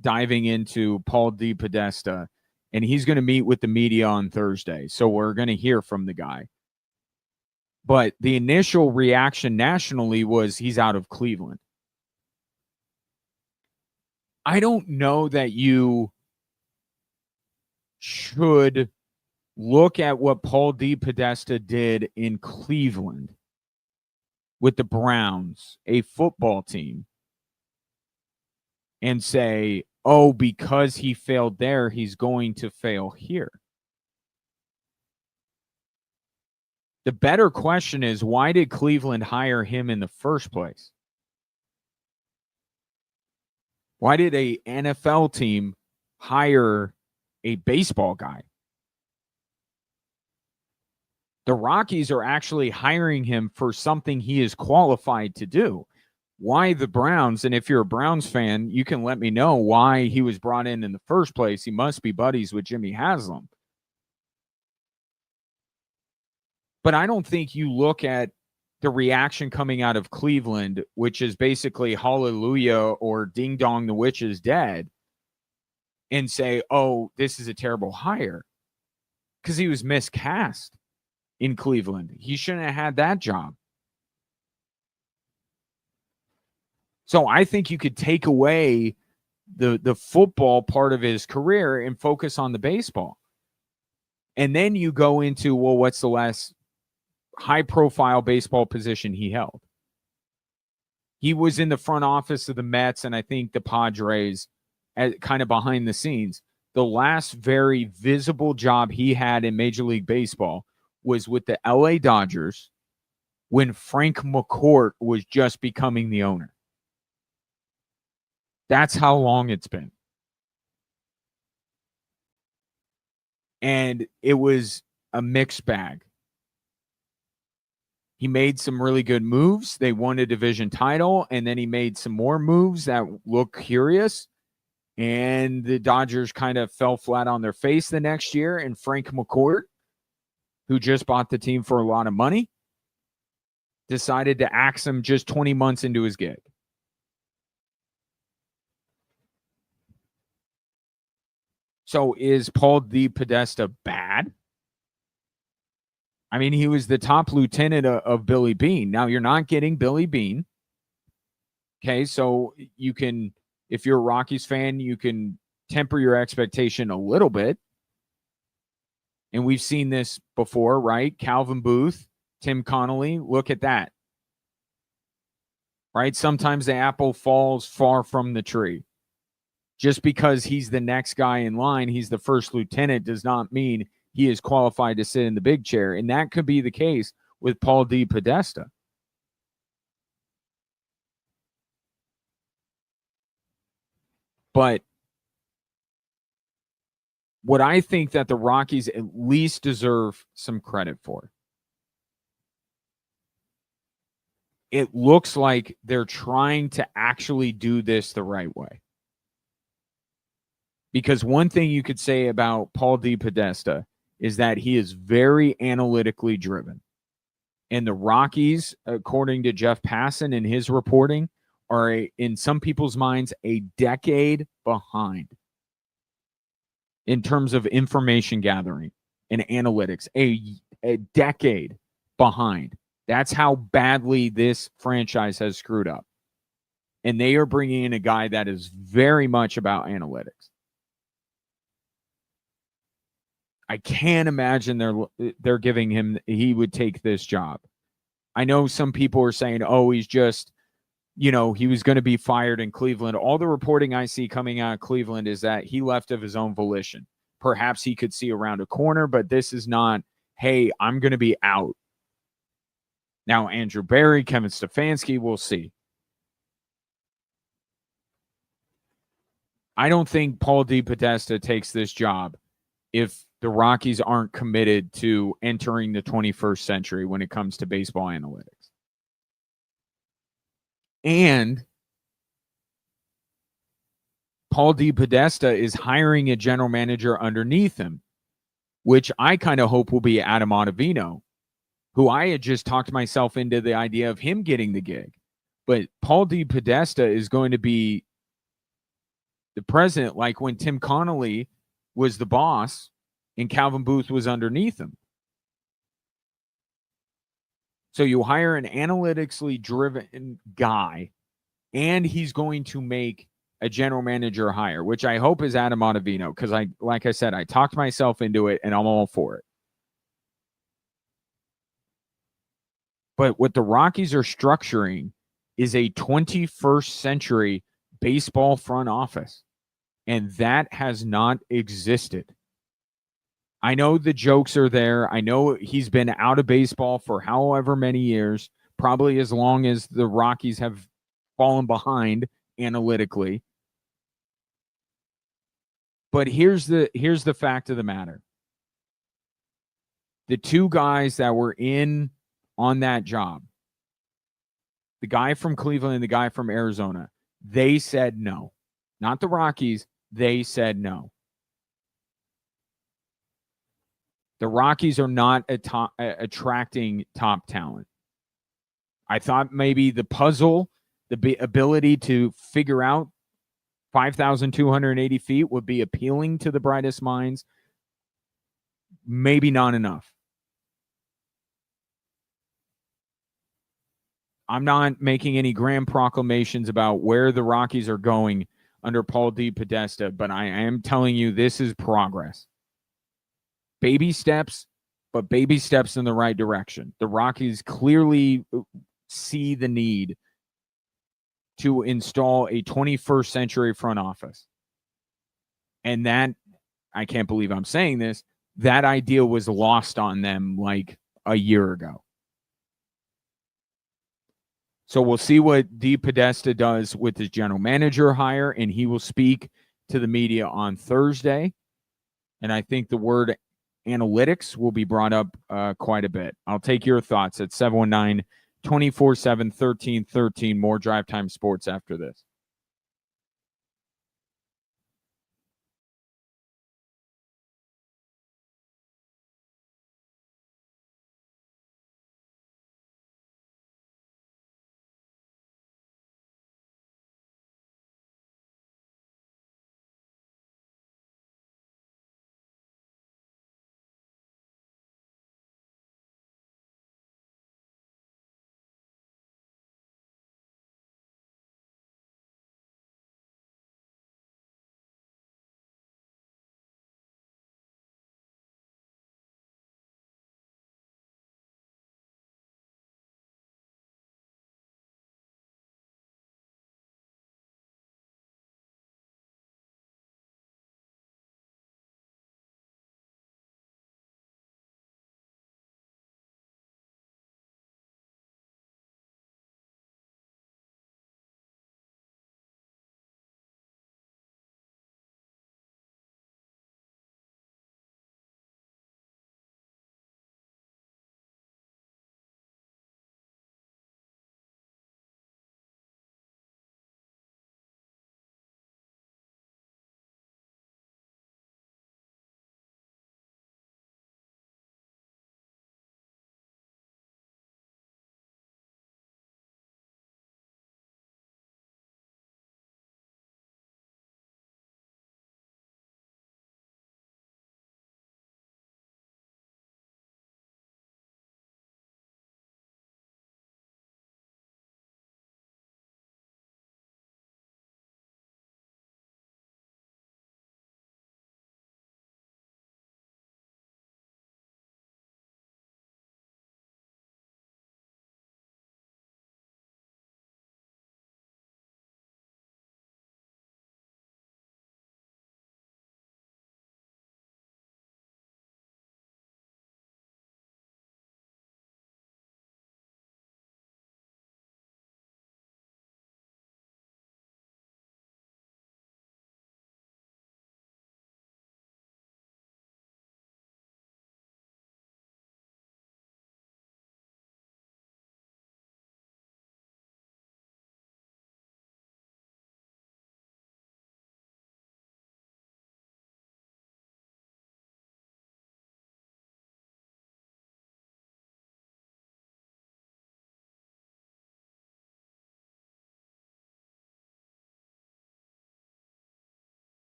diving into Paul DePodesta, and he's going to meet with the media on Thursday. So we're going to hear from the guy. But the initial reaction nationally was he's out of Cleveland. I don't know that you should look at what Paul DePodesta did in Cleveland with the Browns, a football team, and say, oh, because he failed there, he's going to fail here. The better question is, why did Cleveland hire him in the first place? Why did a NFL team hire a baseball guy? The Rockies are actually hiring him for something he is qualified to do. Why the Browns? And if you're a Browns fan, you can let me know why he was brought in the first place. He must be buddies with Jimmy Haslam. But I don't think you look at the reaction coming out of Cleveland, which is basically hallelujah or ding dong, the witch is dead, and say, oh, this is a terrible hire, because he was miscast in Cleveland. He shouldn't have had that job. So I think you could take away the football part of his career and focus on the baseball. And then you go into, well, what's the last high-profile baseball position he held? He was in the front office of the Mets and I think the Padres, kind of behind the scenes. The last very visible job he had in Major League Baseball was with the LA Dodgers when Frank McCourt was just becoming the owner. That's how long it's been. And it was a mixed bag. He made some really good moves. They won a division title, and then he made some more moves that look curious. And the Dodgers kind of fell flat on their face the next year. And Frank McCourt, who just bought the team for a lot of money, decided to axe him just 20 months into his gig. So is Paul DePodesta bad? I mean, he was the top lieutenant of Billy Beane. Now, you're not getting Billy Beane. Okay, so you can, if you're a Rockies fan, you can temper your expectation a little bit. And we've seen this before, right? Calvin Booth, Tim Connolly, look at that. Right? Sometimes the apple falls far from the tree. Just because he's the next guy in line, he's the first lieutenant, does not mean he is qualified to sit in the big chair. And that could be the case with Paul DePodesta. But what I think that the Rockies at least deserve some credit for, it looks like they're trying to actually do this the right way. Because one thing you could say about Paul DePodesta is that he is very analytically driven. And the Rockies, according to Jeff Passan in his reporting, are, in some people's minds, a decade behind in terms of information gathering and analytics. A decade behind. That's how badly this franchise has screwed up. And they are bringing in a guy that is very much about analytics. I can't imagine they're giving him, he would take this job. I know some people are saying, oh, he's just, he was going to be fired in Cleveland. All the reporting I see coming out of Cleveland is that he left of his own volition. Perhaps he could see around a corner, but this is not, hey, I'm going to be out. Now, Andrew Berry, Kevin Stefanski, we'll see. I don't think Paul DePodesta takes this job if the Rockies aren't committed to entering the 21st century when it comes to baseball analytics. And Paul DePodesta is hiring a general manager underneath him, which I kind of hope will be Adam Ottavino, who I had just talked myself into the idea of him getting the gig. But Paul DePodesta is going to be the president, like when Tim Connolly was the boss and Calvin Booth was underneath him. So you hire an analytically driven guy, and he's going to make a general manager hire, which I hope is Adam Ottavino, because like I said, I talked myself into it, and I'm all for it. But what the Rockies are structuring is a 21st century baseball front office, and that has not existed. I know the jokes are there. I know he's been out of baseball for however many years, probably as long as the Rockies have fallen behind analytically. But here's the fact of the matter. The two guys that were in on that job, the guy from Cleveland and the guy from Arizona, they said no. Not the Rockies, they said no. The Rockies are not attracting top talent. I thought maybe the puzzle, the ability to figure out 5,280 feet would be appealing to the brightest minds. Maybe not enough. I'm not making any grand proclamations about where the Rockies are going under Paul DePodesta, but I am telling you this is progress. Baby steps, but baby steps in the right direction. The Rockies clearly see the need to install a 21st century front office. And that, I can't believe I'm saying this, that idea was lost on them like a year ago. So we'll see what DePodesta does with his general manager hire, and he will speak to the media on Thursday. And I think the word analytics will be brought up quite a bit. I'll take your thoughts at 719-247-1313. More Drive Time Sports after this.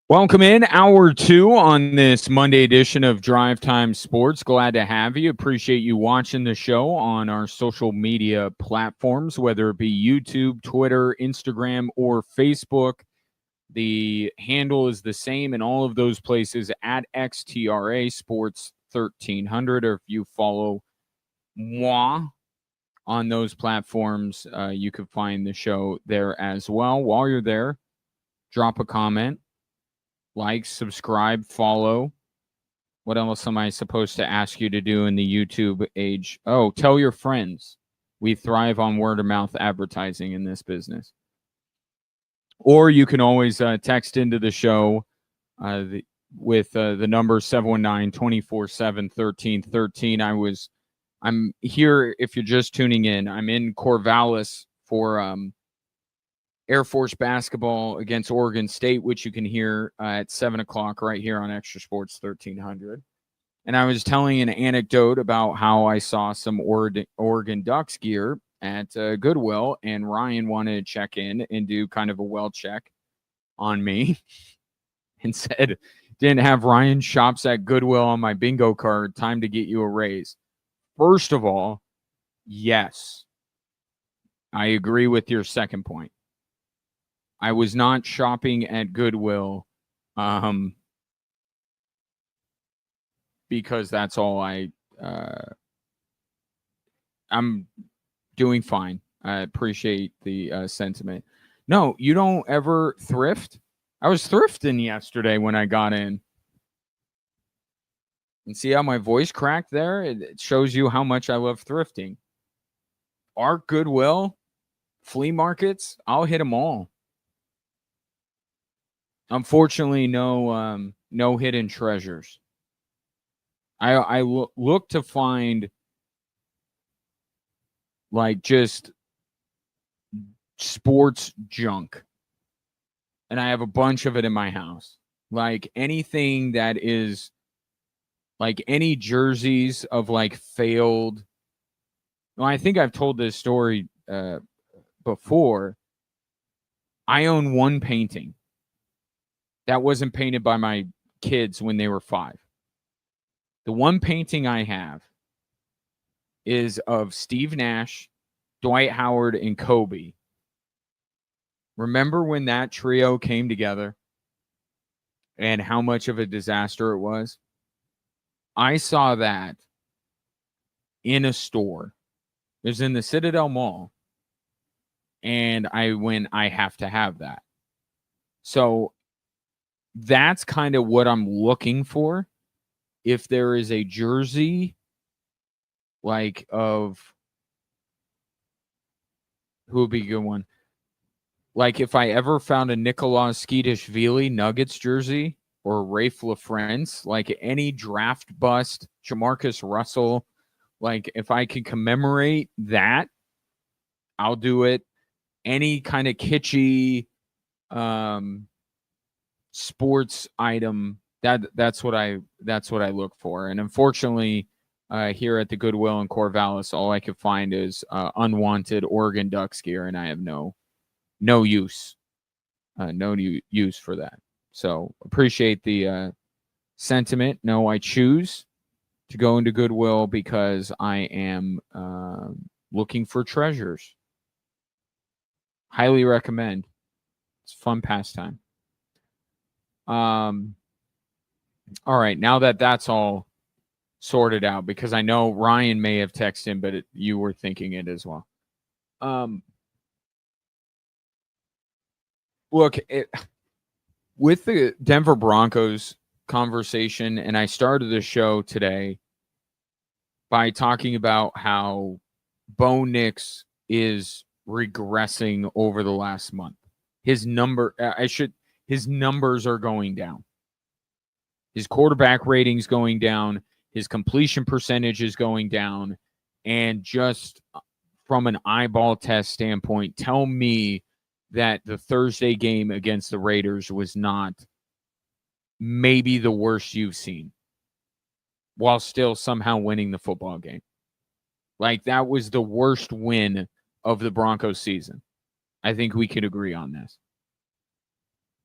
Welcome in hour 2 on this Monday edition of Drive Time Sports. Glad to have you. Appreciate you watching the show on our social media platforms, whether it be YouTube, Twitter, Instagram, or Facebook. The handle is the same in all of those places at XTRA Sports 1300, or if you follow moi on those platforms, you can find the show there as well. While you're there, drop a comment. Like, subscribe, follow. What else am I supposed to ask you to do in the YouTube age? Oh, tell your friends. We thrive on word of mouth advertising in this business. Or you can always text into the show with the number 719-247-1313. I'm here if you're just tuning in. I'm in Corvallis for Air Force basketball against Oregon State, which you can hear at 7 o'clock right here on Extra Sports 1300. And I was telling an anecdote about how I saw some Oregon Ducks gear at Goodwill, and Ryan wanted to check in and do kind of a well check on me and said, didn't have Ryan shops at Goodwill on my bingo card. Time to get you a raise. First of all, yes, I agree with your second point. I was not shopping at Goodwill because that's all I'm doing fine. I appreciate the sentiment. No, you don't ever thrift? I was thrifting yesterday when I got in. And see how my voice cracked there? It shows you how much I love thrifting. Our Goodwill, flea markets, I'll hit them all. Unfortunately, no hidden treasures. I look to find like just sports junk. And I have a bunch of it in my house. Like anything that is like any jerseys of like failed. Well, I think I've told this story before. I own one painting that wasn't painted by my kids when they were 5. The one painting I have is of Steve Nash, Dwight Howard, and Kobe. Remember when that trio came together and how much of a disaster it was? I saw that in a store. It was in the Citadel Mall. And I went, I have to have that. So that's kind of what I'm looking for. If there is a jersey like of who would be a good one? Like if I ever found a Nicolas Skidishvili Nuggets jersey or Rafe LaFrance, like any draft bust, Jamarcus Russell, like if I can commemorate that, I'll do it. Any kind of kitschy sports item, that's what I look for. And unfortunately, here at the Goodwill in Corvallis, all I could find is unwanted Oregon Ducks gear, and I have no use for that. So appreciate the sentiment. No, I choose to go into Goodwill because I am looking for treasures. Highly recommend. It's a fun pastime. All right, now that's all sorted out, because I know Ryan may have texted him, but you were thinking it as well. Look, with the Denver Broncos conversation, and I started the show today by talking about how Bo Nix is regressing over the last month. His numbers are going down. His quarterback rating's going down. His completion percentage is going down. And just from an eyeball test standpoint, tell me that the Thursday game against the Raiders was not maybe the worst you've seen while still somehow winning the football game. Like, that was the worst win of the Broncos season. I think we could agree on this.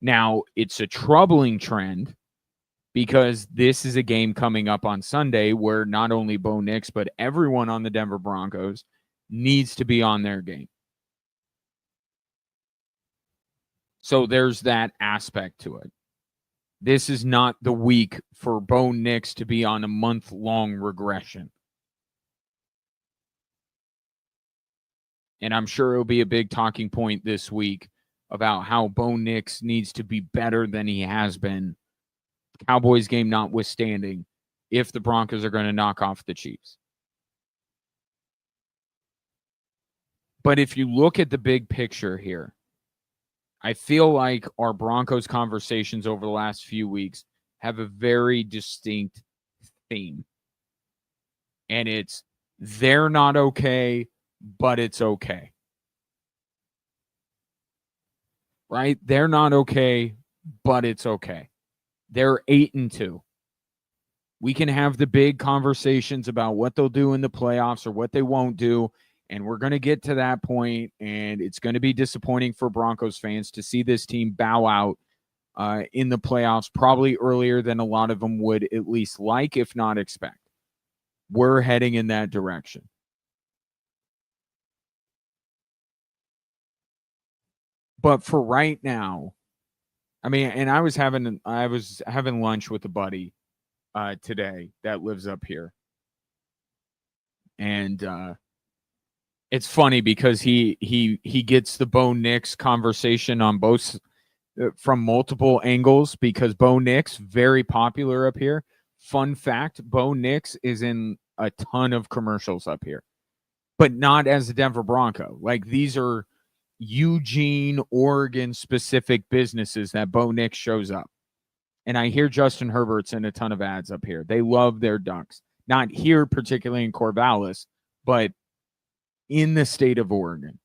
Now, it's a troubling trend because this is a game coming up on Sunday where not only Bo Nix, but everyone on the Denver Broncos needs to be on their game. So there's that aspect to it. This is not the week for Bo Nix to be on a month-long regression. And I'm sure it'll be a big talking point this week about how Bo Nix needs to be better than he has been, Cowboys game notwithstanding, if the Broncos are going to knock off the Chiefs. But if you look at the big picture here, I feel like our Broncos conversations over the last few weeks have a very distinct theme. And it's, they're not okay, but it's okay. Right? They're not okay, but it's okay. They're 8-2. We can have the big conversations about what they'll do in the playoffs or what they won't do. And we're going to get to that point, and it's going to be disappointing for Broncos fans to see this team bow out in the playoffs probably earlier than a lot of them would at least like, if not expect. We're heading in that direction. But for right now, I mean, and I was having lunch with a buddy today that lives up here. And it's funny because he gets the Bo Nix conversation on both from multiple angles, because Bo Nix, very popular up here. Fun fact, Bo Nix is in a ton of commercials up here, but not as a Denver Bronco. Like, these are Eugene, Oregon specific businesses that Bo Nix shows up. And I hear Justin Herbert's in a ton of ads up here. They love their Ducks. Not here, particularly in Corvallis, but in the state of Oregon.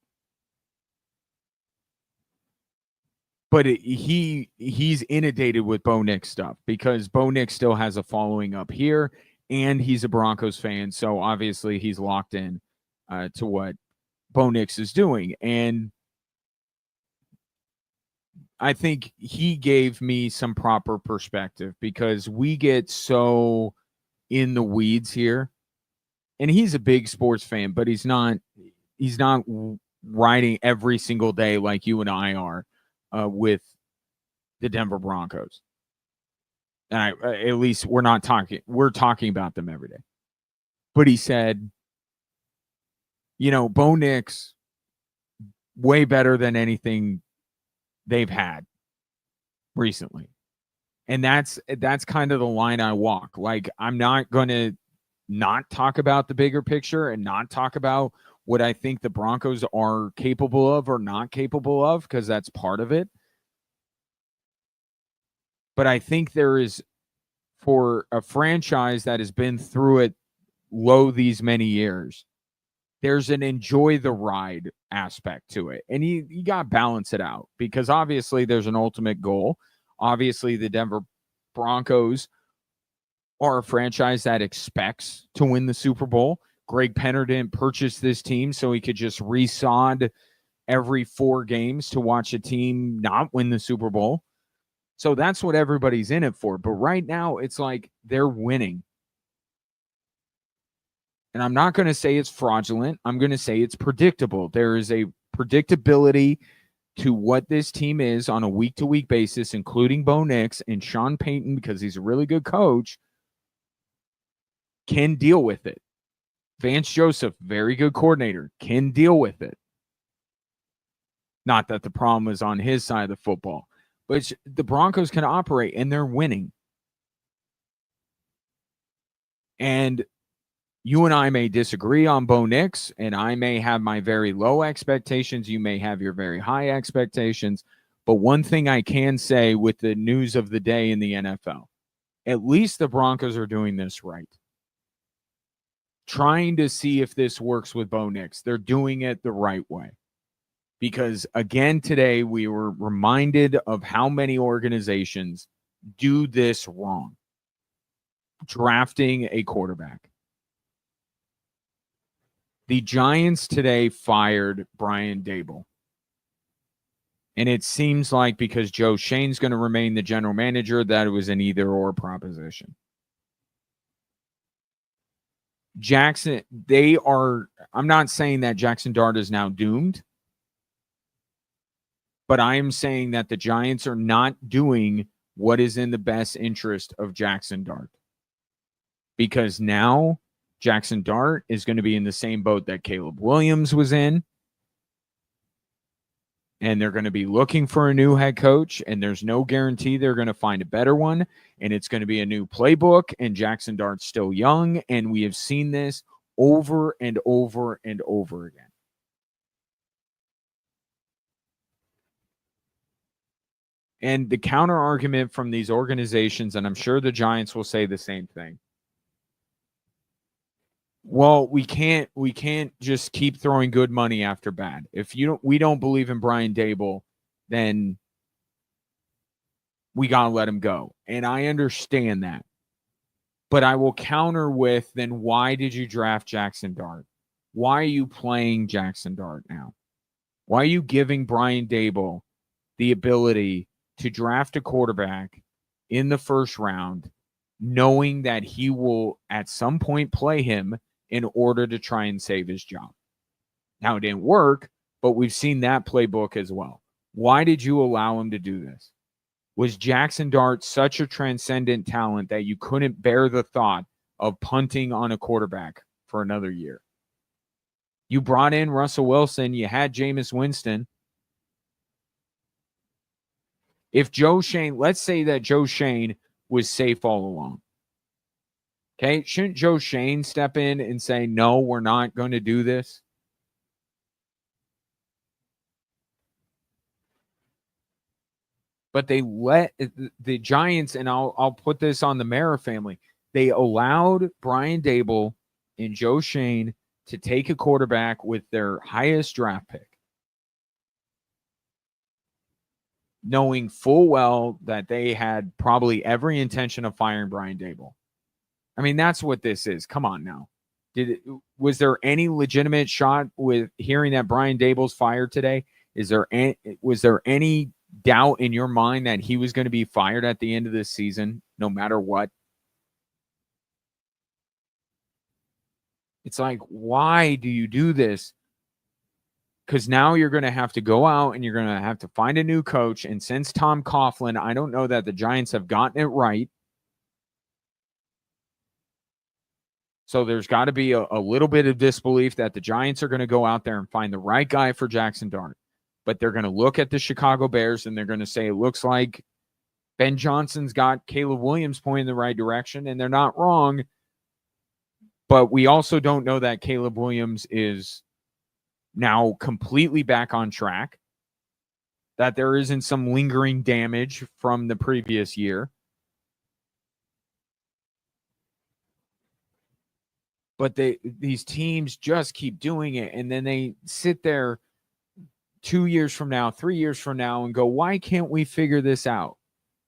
But he's inundated with Bo Nix stuff because Bo Nix still has a following up here, and he's a Broncos fan. So obviously he's locked in to what Bo Nix is doing. And I think he gave me some proper perspective because we get so in the weeds here. And he's a big sports fan, but he's not riding every single day like you and I are with the Denver Broncos. And at least we're talking about them every day. But he said, Bo Nix, way better than anything they've had recently. And that's kind of the line I walk. Like, I'm not going to not talk about the bigger picture and not talk about what I think the Broncos are capable of or not capable of, because that's part of it. But I think there is, for a franchise that has been through it low these many years, there's an enjoy the ride aspect to it. And you got to balance it out, because obviously there's an ultimate goal. Obviously the Denver Broncos are a franchise that expects to win the Super Bowl. Greg Penner didn't purchase this team so he could just resod every 4 games to watch a team not win the Super Bowl. So that's what everybody's in it for. But right now, it's like they're winning. And I'm not going to say it's fraudulent. I'm going to say it's predictable. There is a predictability to what this team is on a week-to-week basis, including Bo Nix and Sean Payton, because he's a really good coach, can deal with it. Vance Joseph, very good coordinator, can deal with it. Not that the problem is on his side of the football, but the Broncos can operate, and they're winning. And you and I may disagree on Bo Nix, and I may have my very low expectations. You may have your very high expectations. But one thing I can say with the news of the day in the NFL, at least the Broncos are doing this right. Trying to see if this works with Bo Nix. They're doing it the right way. Because, again, today we were reminded of how many organizations do this wrong. Drafting a quarterback. The Giants today fired Brian Daboll. And it seems like because Joe Shane's going to remain the general manager, that it was an either-or proposition. Jackson, I'm not saying that Jackson Dart is now doomed, but I am saying that the Giants are not doing what is in the best interest of Jackson Dart. Because now Jackson Dart is going to be in the same boat that Caleb Williams was in. And they're going to be looking for a new head coach, and there's no guarantee they're going to find a better one. And it's going to be a new playbook, and Jackson Dart's still young, and we have seen this over and over and over again. And the counter argument from these organizations, and I'm sure the Giants will say the same thing. Well, we can't just keep throwing good money after bad. If we don't believe in Brian Daboll, then we got to let him go. And I understand that. But I will counter with, then why did you draft Jackson Dart? Why are you playing Jackson Dart now? Why are you giving Brian Daboll the ability to draft a quarterback in the first round, knowing that he will at some point play him in order to try and save his job? Now, it didn't work, but we've seen that playbook as well. Why did you allow him to do this? Was Jackson Dart such a transcendent talent that you couldn't bear the thought of punting on a quarterback for another year? You brought in Russell Wilson. You had Jameis Winston. If Joe Shane, let's say that Joe Shane was safe all along. Okay, shouldn't Joe Shane step in and say, no, we're not going to do this? But they let the Giants, and I'll put this on the Mara family, they allowed Brian Daboll and Joe Shane to take a quarterback with their highest draft pick, knowing full well that they had probably every intention of firing Brian Daboll. I mean, that's what this is. Come on now. Was there any legitimate shot with hearing that Brian Daboll's fired today? Was there any doubt in your mind that he was going to be fired at the end of this season, no matter what? It's like, why do you do this? Because now you're going to have to go out and you're going to have to find a new coach. And since Tom Kaufman, I don't know that the Giants have gotten it right. So there's got to be a little bit of disbelief that the Giants are going to go out there and find the right guy for Jackson Dart. But they're going to look at the Chicago Bears and they're going to say, it looks like Ben Johnson's got Caleb Williams pointing in the right direction, and they're not wrong. But we also don't know that Caleb Williams is now completely back on track, that there isn't some lingering damage from the previous year. But these teams just keep doing it, and then they sit there 2 years from now, 3 years from now, and go, why can't we figure this out?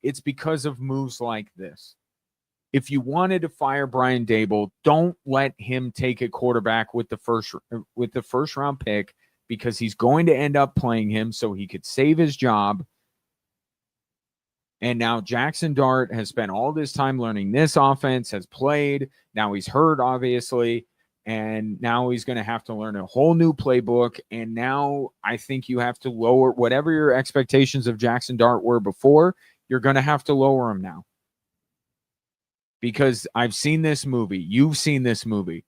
It's because of moves like this. If you wanted to fire Brian Daboll, don't let him take a quarterback with the first round pick, because he's going to end up playing him so he could save his job. And now Jackson Dart has spent all this time learning this offense, has played. Now he's hurt, obviously. And now he's going to have to learn a whole new playbook. And now I think you have to lower whatever your expectations of Jackson Dart were before. You're going to have to lower them now. Because I've seen this movie. You've seen this movie.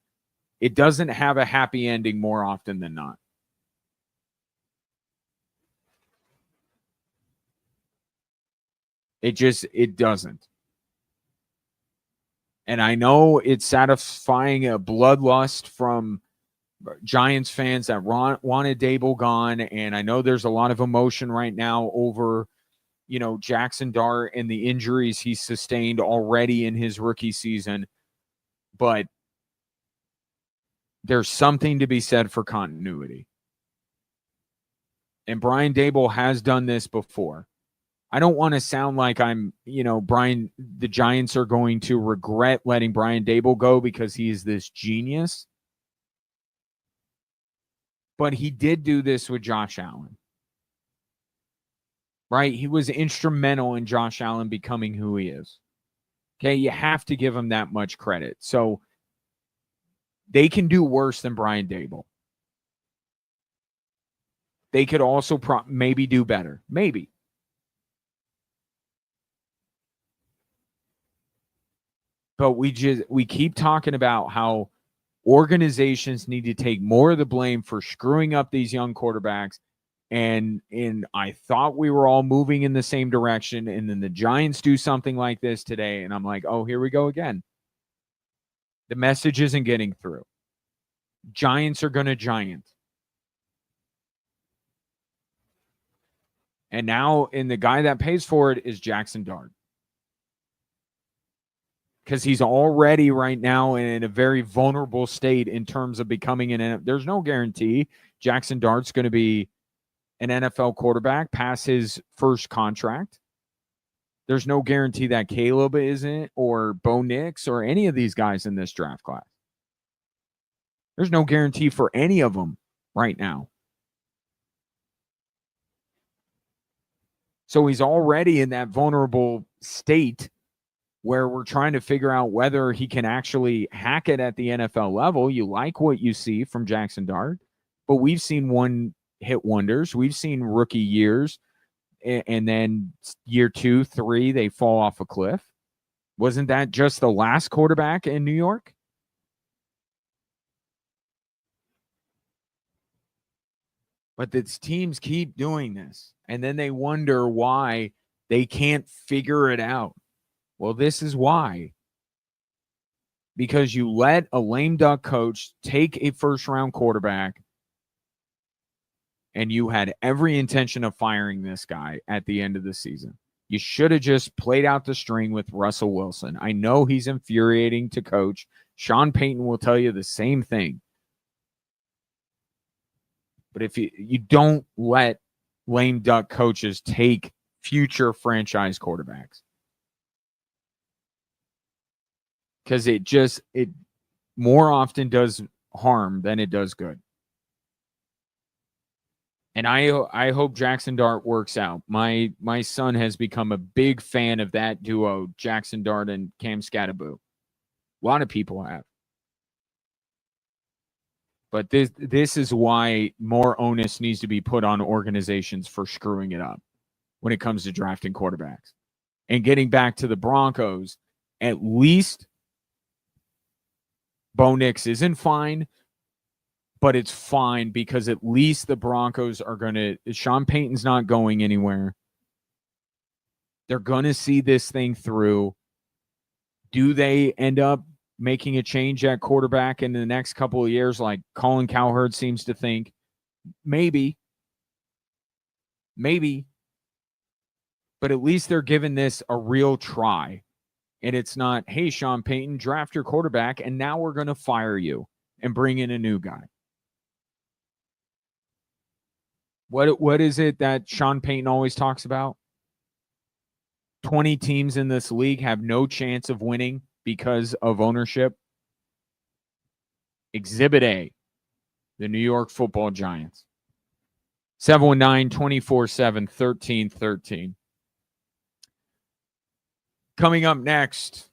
It doesn't have a happy ending more often than not. It doesn't. And I know it's satisfying a bloodlust from Giants fans that wanted Daboll gone. And I know there's a lot of emotion right now over, Jackson Dart and the injuries he sustained already in his rookie season. But there's something to be said for continuity. And Brian Daboll has done this before. I don't want to sound like I'm, the Giants are going to regret letting Brian Daboll go because he is this genius. But he did do this with Josh Allen. right? He was instrumental in Josh Allen becoming who he is. Okay, you have to give him that much credit. So they can do worse than Brian Dable. They could also maybe do better. Maybe. But we keep talking about how organizations need to take more of the blame for screwing up these young quarterbacks. And I thought we were all moving in the same direction. And then the Giants do something like this today. And I'm like, oh, here we go again. The message isn't getting through. Giants are going to giant. And now, and the guy that pays for it is Jackson Dart. Because he's already right now in a very vulnerable state in terms of becoming there's no guarantee Jackson Dart's going to be an NFL quarterback past his first contract. There's no guarantee that Caleb isn't, or Bo Nix, or any of these guys in this draft class. There's no guarantee for any of them right now. So he's already in that vulnerable state where we're trying to figure out whether he can actually hack it at the NFL level. You like what you see from Jackson Dart, but we've seen one-hit wonders. We've seen rookie years, and then year 2, 3, they fall off a cliff. Wasn't that just the last quarterback in New York? But the teams keep doing this, and then they wonder why they can't figure it out. Well, this is why. Because you let a lame duck coach take a first-round quarterback, and you had every intention of firing this guy at the end of the season. You should have just played out the string with Russell Wilson. I know he's infuriating to coach. Sean Payton will tell you the same thing. But if you don't let lame duck coaches take future franchise quarterbacks, because it more often does harm than it does good. And I hope Jackson Dart works out. My son has become a big fan of that duo, Jackson Dart and Cam Scattaboo. A lot of people have. But this is why more onus needs to be put on organizations for screwing it up when it comes to drafting quarterbacks. And getting back to the Broncos, at least Bo Nix isn't fine, but it's fine because at least the Broncos are going to – Sean Payton's not going anywhere. They're going to see this thing through. Do they end up making a change at quarterback in the next couple of years like Colin Cowherd seems to think? Maybe. But at least they're giving this a real try. And it's not, hey, Sean Payton, draft your quarterback, and now we're going to fire you and bring in a new guy. What is it that Sean Payton always talks about? 20 teams in this league have no chance of winning because of ownership. Exhibit A, the New York Football Giants. 719-247-1313. Coming up next,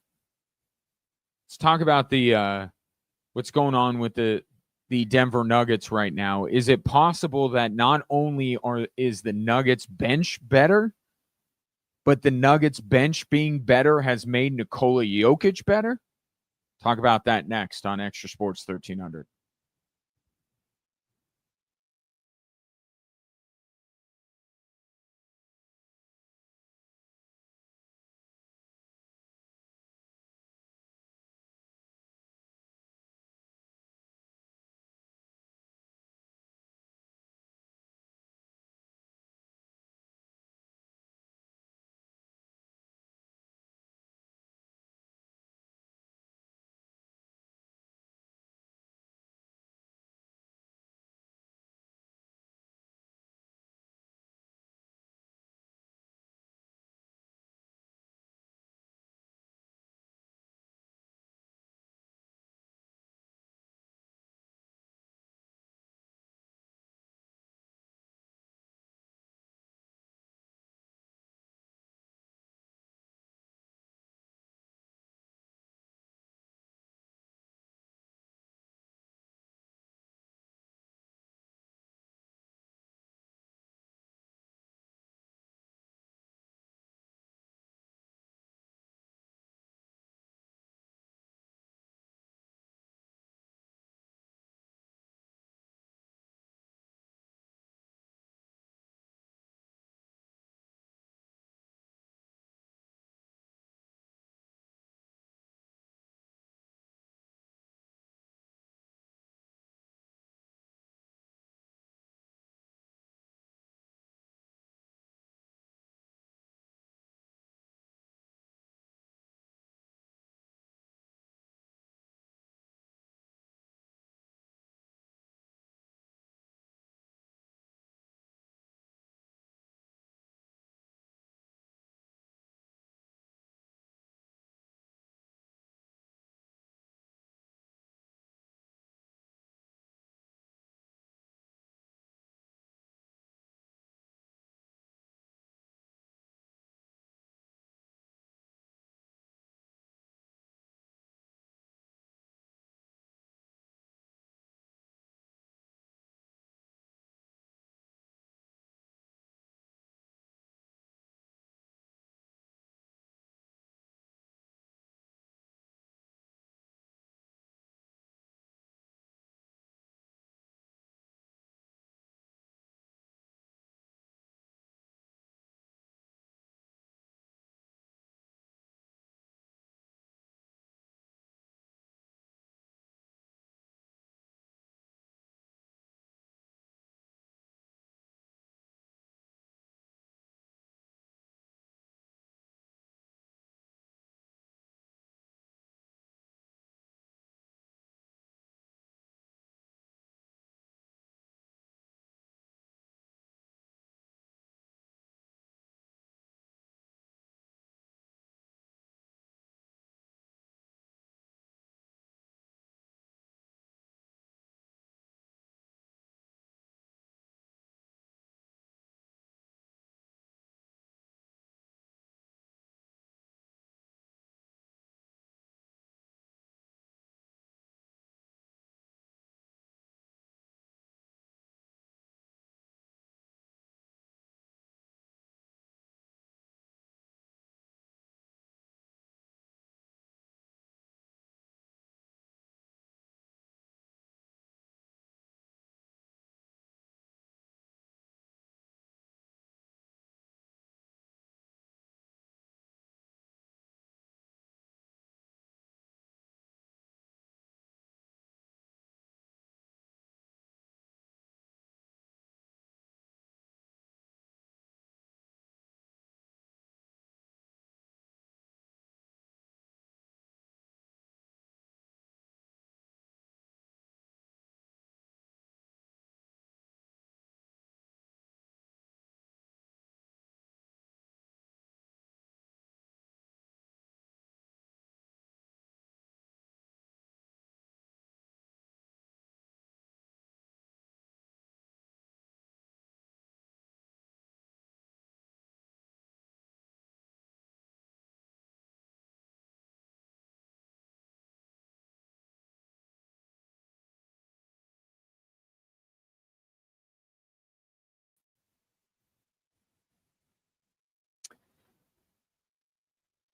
let's talk about the what's going on with the Denver Nuggets right now. Is it possible that not only is the Nuggets bench better, but the Nuggets bench being better has made Nikola Jokic better? Talk about that next on Extra Sports 1300.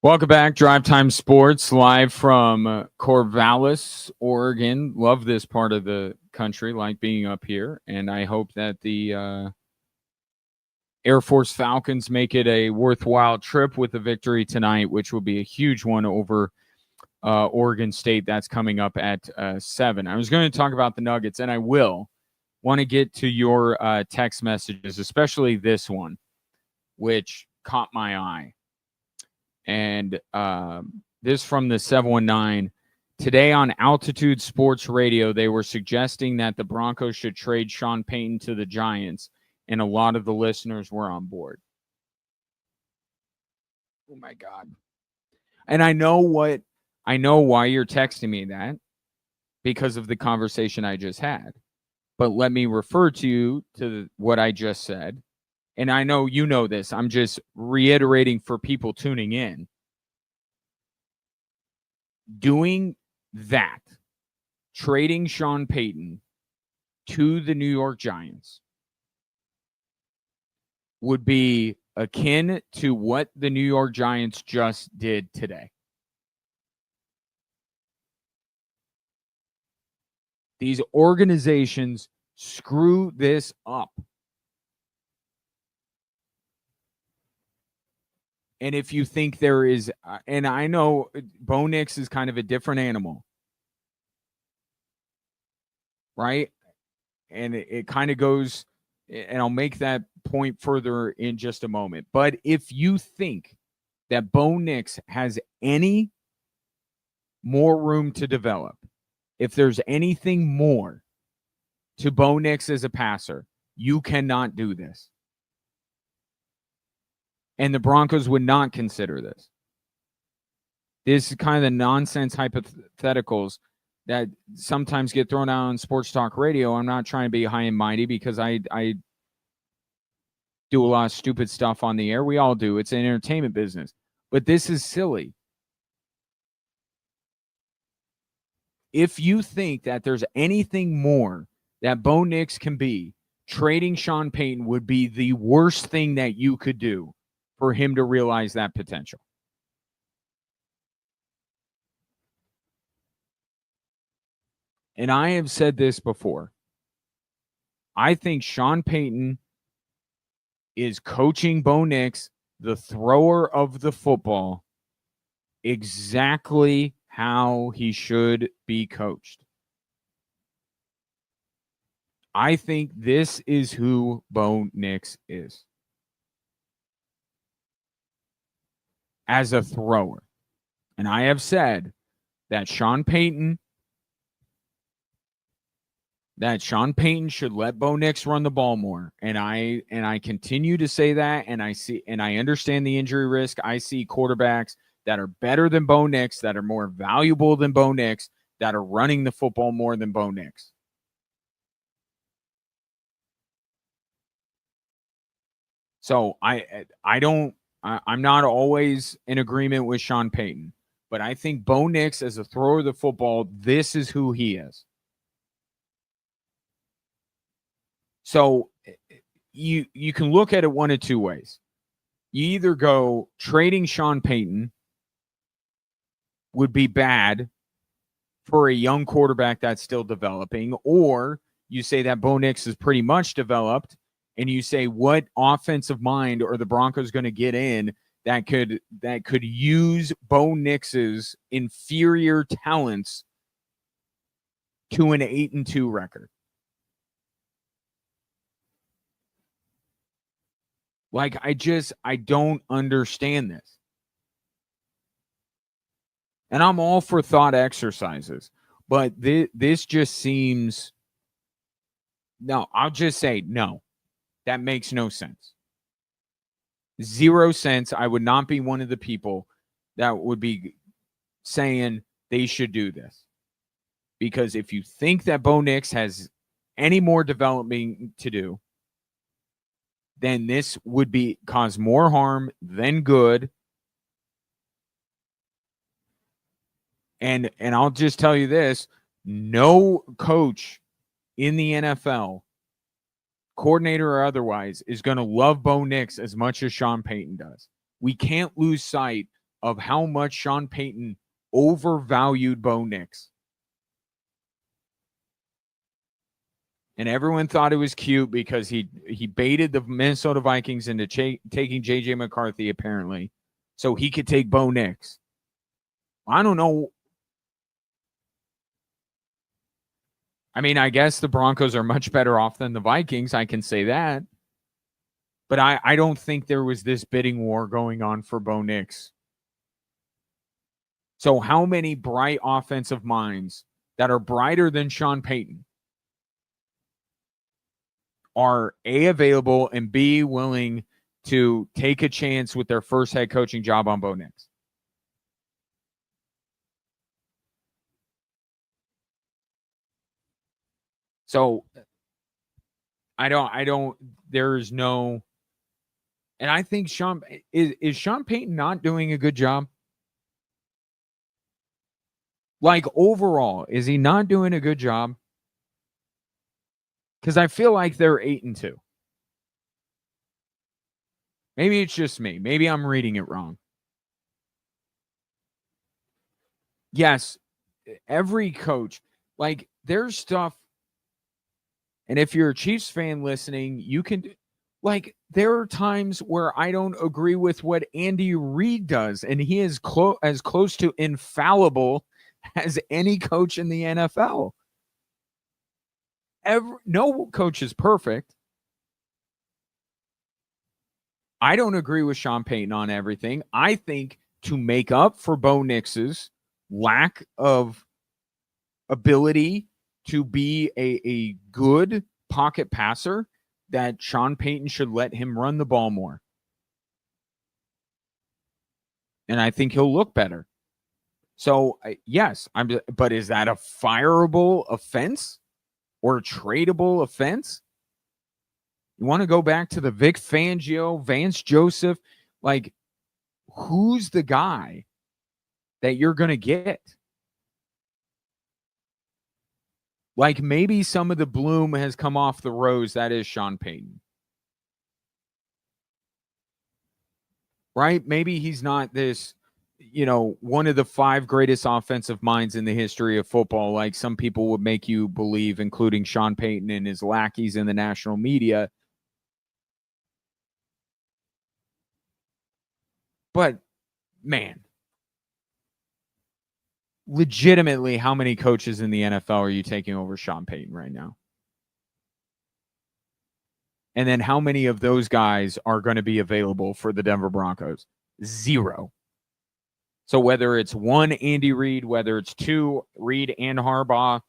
Welcome back, Drive Time Sports, live from Corvallis, Oregon. Love this part of the country, like being up here, and I hope that the Air Force Falcons make it a worthwhile trip with the victory tonight, which will be a huge one over Oregon State. That's coming up at 7. I was going to talk about the Nuggets, and I will. Want to get to your text messages, especially this one, which caught my eye. And this from the 719. Today on Altitude Sports Radio, they were suggesting that the Broncos should trade Sean Payton to the Giants, and a lot of the listeners were on board. Oh, my God. And I know why you're texting me that, because of the conversation I just had. But let me refer to you to what I just said. And I know you know this. I'm just reiterating for people tuning in. Doing that, trading Sean Payton to the New York Giants, would be akin to what the New York Giants just did today. These organizations screw this up. And if you think there is, and I know Bo Nix is kind of a different animal, right? And it kind of goes, and I'll make that point further in just a moment. But if you think that Bo Nix has any more room to develop, if there's anything more to Bo Nix as a passer, you cannot do this. And the Broncos would not consider this. This is kind of the nonsense hypotheticals that sometimes get thrown out on sports talk radio. I'm not trying to be high and mighty, because I do a lot of stupid stuff on the air. We all do. It's an entertainment business. But this is silly. If you think that there's anything more that Bo Nix can be, trading Sean Payton would be the worst thing that you could do for him to realize that potential. And I have said this before. I think Sean Payton is coaching Bo Nix, the thrower of the football, exactly how he should be coached. I think this is who Bo Nix is as a thrower. And I have said that Sean Payton should let Bo Nix run the ball more. And I continue to say that, and I understand the injury risk. I see quarterbacks that are better than Bo Nix, that are more valuable than Bo Nix, that are running the football more than Bo Nix. So I'm not always in agreement with Sean Payton, but I think Bo Nix, as a thrower of the football, this is who he is. So you can look at it one of two ways. You either go, trading Sean Payton would be bad for a young quarterback that's still developing, or you say that Bo Nix is pretty much developed, and you say, what offensive mind are the Broncos going to get in that could use Bo Nix's inferior talents to an 8-2 record? Like, I don't understand this. And I'm all for thought exercises, but this just seems, no, I'll just say no. That makes no sense. 0 sense. I would not be one of the people that would be saying they should do this. Because if you think that Bo Nix has any more developing to do, then this would cause more harm than good. And I'll just tell you this, no coach in the NFL, coordinator or otherwise, is going to love Bo Nix as much as Sean Payton does. We can't lose sight of how much Sean Payton overvalued Bo Nix. And everyone thought it was cute because he baited the Minnesota Vikings into taking J.J. McCarthy, apparently, so he could take Bo Nix. I don't know. I mean, I guess the Broncos are much better off than the Vikings. I can say that. But I don't think there was this bidding war going on for Bo Nix. So how many bright offensive minds that are brighter than Sean Payton are A, available, and B, willing to take a chance with their first head coaching job on Bo Nix? So there's no, and I think is Sean Payton not doing a good job? Like, overall, is he not doing a good job? Because I feel like they're 8-2. Maybe it's just me. Maybe I'm reading it wrong. Yes, every coach, like, there's stuff. And if you're a Chiefs fan listening, you can, like, there are times where I don't agree with what Andy Reid does, and he is as close to infallible as any coach in the NFL. No coach is perfect. I don't agree with Sean Payton on everything. I think to make up for Bo Nix's lack of ability to be a good pocket passer, that Sean Payton should let him run the ball more. And I think he'll look better. So, yes, but is that a fireable offense or a tradable offense? You want to go back to the Vic Fangio, Vance Joseph, like, who's the guy that you're going to get? Like, maybe some of the bloom has come off the rose. That is Sean Payton. Right? Maybe he's not this, one of the 5 greatest offensive minds in the history of football, like some people would make you believe, including Sean Payton and his lackeys in the national media. But, man, legitimately, how many coaches in the NFL are you taking over Sean Payton right now? And then how many of those guys are going to be available for the Denver Broncos? 0. So whether it's 1, Andy Reid, whether it's 2, Reid and Harbaugh,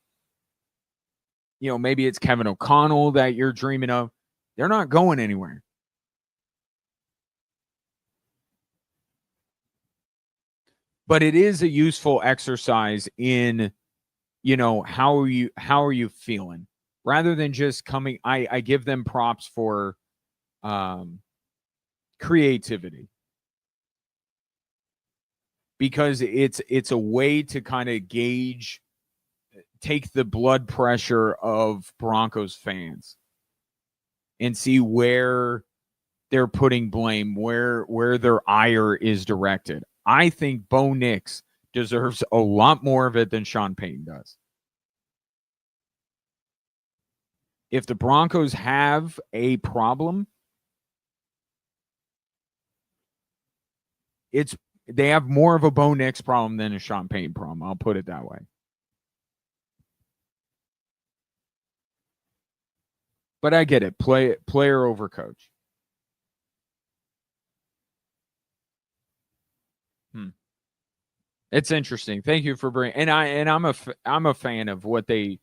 maybe it's Kevin O'Connell that you're dreaming of, they're not going anywhere. But it is a useful exercise in, how are you feeling? Rather than just coming, I give them props for creativity. Because it's a way to kind of take the blood pressure of Broncos fans and see where they're putting blame, where their ire is directed. I think Bo Nix deserves a lot more of it than Sean Payton does. If the Broncos have a problem, they have more of a Bo Nix problem than a Sean Payton problem. I'll put it that way. But I get it. Player over coach. It's interesting. Thank you for bringing. I'm a fan of what they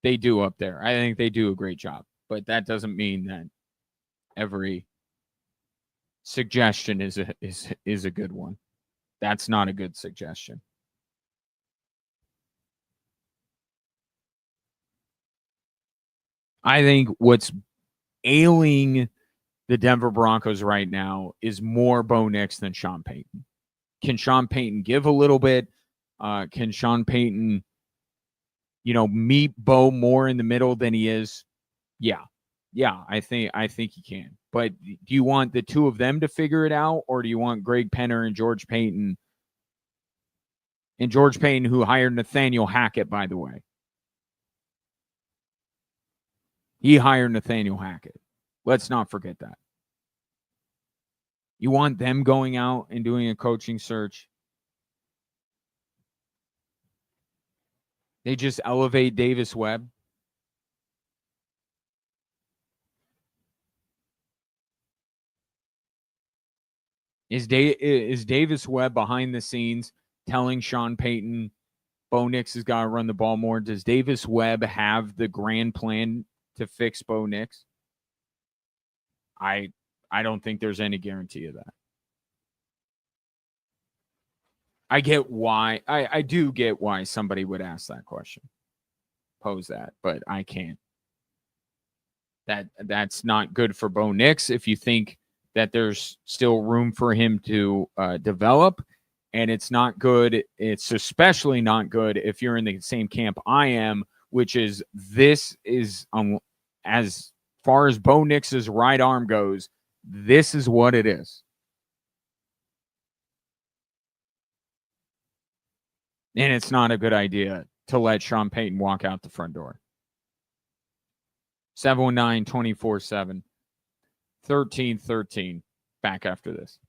do up there. I think they do a great job. But that doesn't mean that every suggestion is a good one. That's not a good suggestion. I think what's ailing the Denver Broncos right now is more Bo Nix than Sean Payton. Can Sean Payton give a little bit? Can Sean Payton, meet Bo more in the middle than he is? Yeah. I think he can. But do you want the two of them to figure it out, or do you want Greg Penner and George Payton? And George Payton, who hired Nathaniel Hackett, by the way. He hired Nathaniel Hackett. Let's not forget that. You want them going out and doing a coaching search? They just elevate Davis Webb. Is Davis Webb behind the scenes telling Sean Payton, Bo Nix has got to run the ball more? Does Davis Webb have the grand plan to fix Bo Nix? I don't think there's any guarantee of that. I get why. I do get why somebody would ask that question, pose that, but I can't. That's not good for Bo Nix if you think that there's still room for him to develop, and it's not good. It's especially not good if you're in the same camp I am, which is this is as far as Bo Nix's right arm goes, this is what it is. And it's not a good idea to let Sean Payton walk out the front door. 719-24-7. 13-13. Back after this.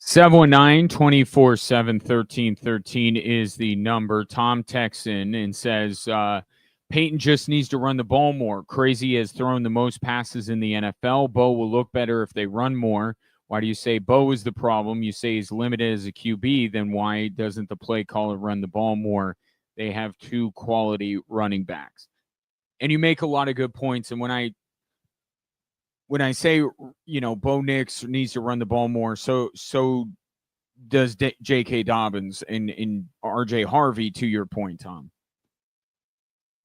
719-247-1313 is the number. Tom texts in and says, Peyton just needs to run the ball more. Crazy has thrown the most passes in the NFL. Bo will look better if they run more. Why do you say Bo is the problem? You say he's limited as a QB. Then why doesn't the play caller run the ball more? They have two quality running backs. And you make a lot of good points. And when I say, Bo Nix needs to run the ball more, so does J.K. Dobbins and R.J. Harvey, to your point, Tom.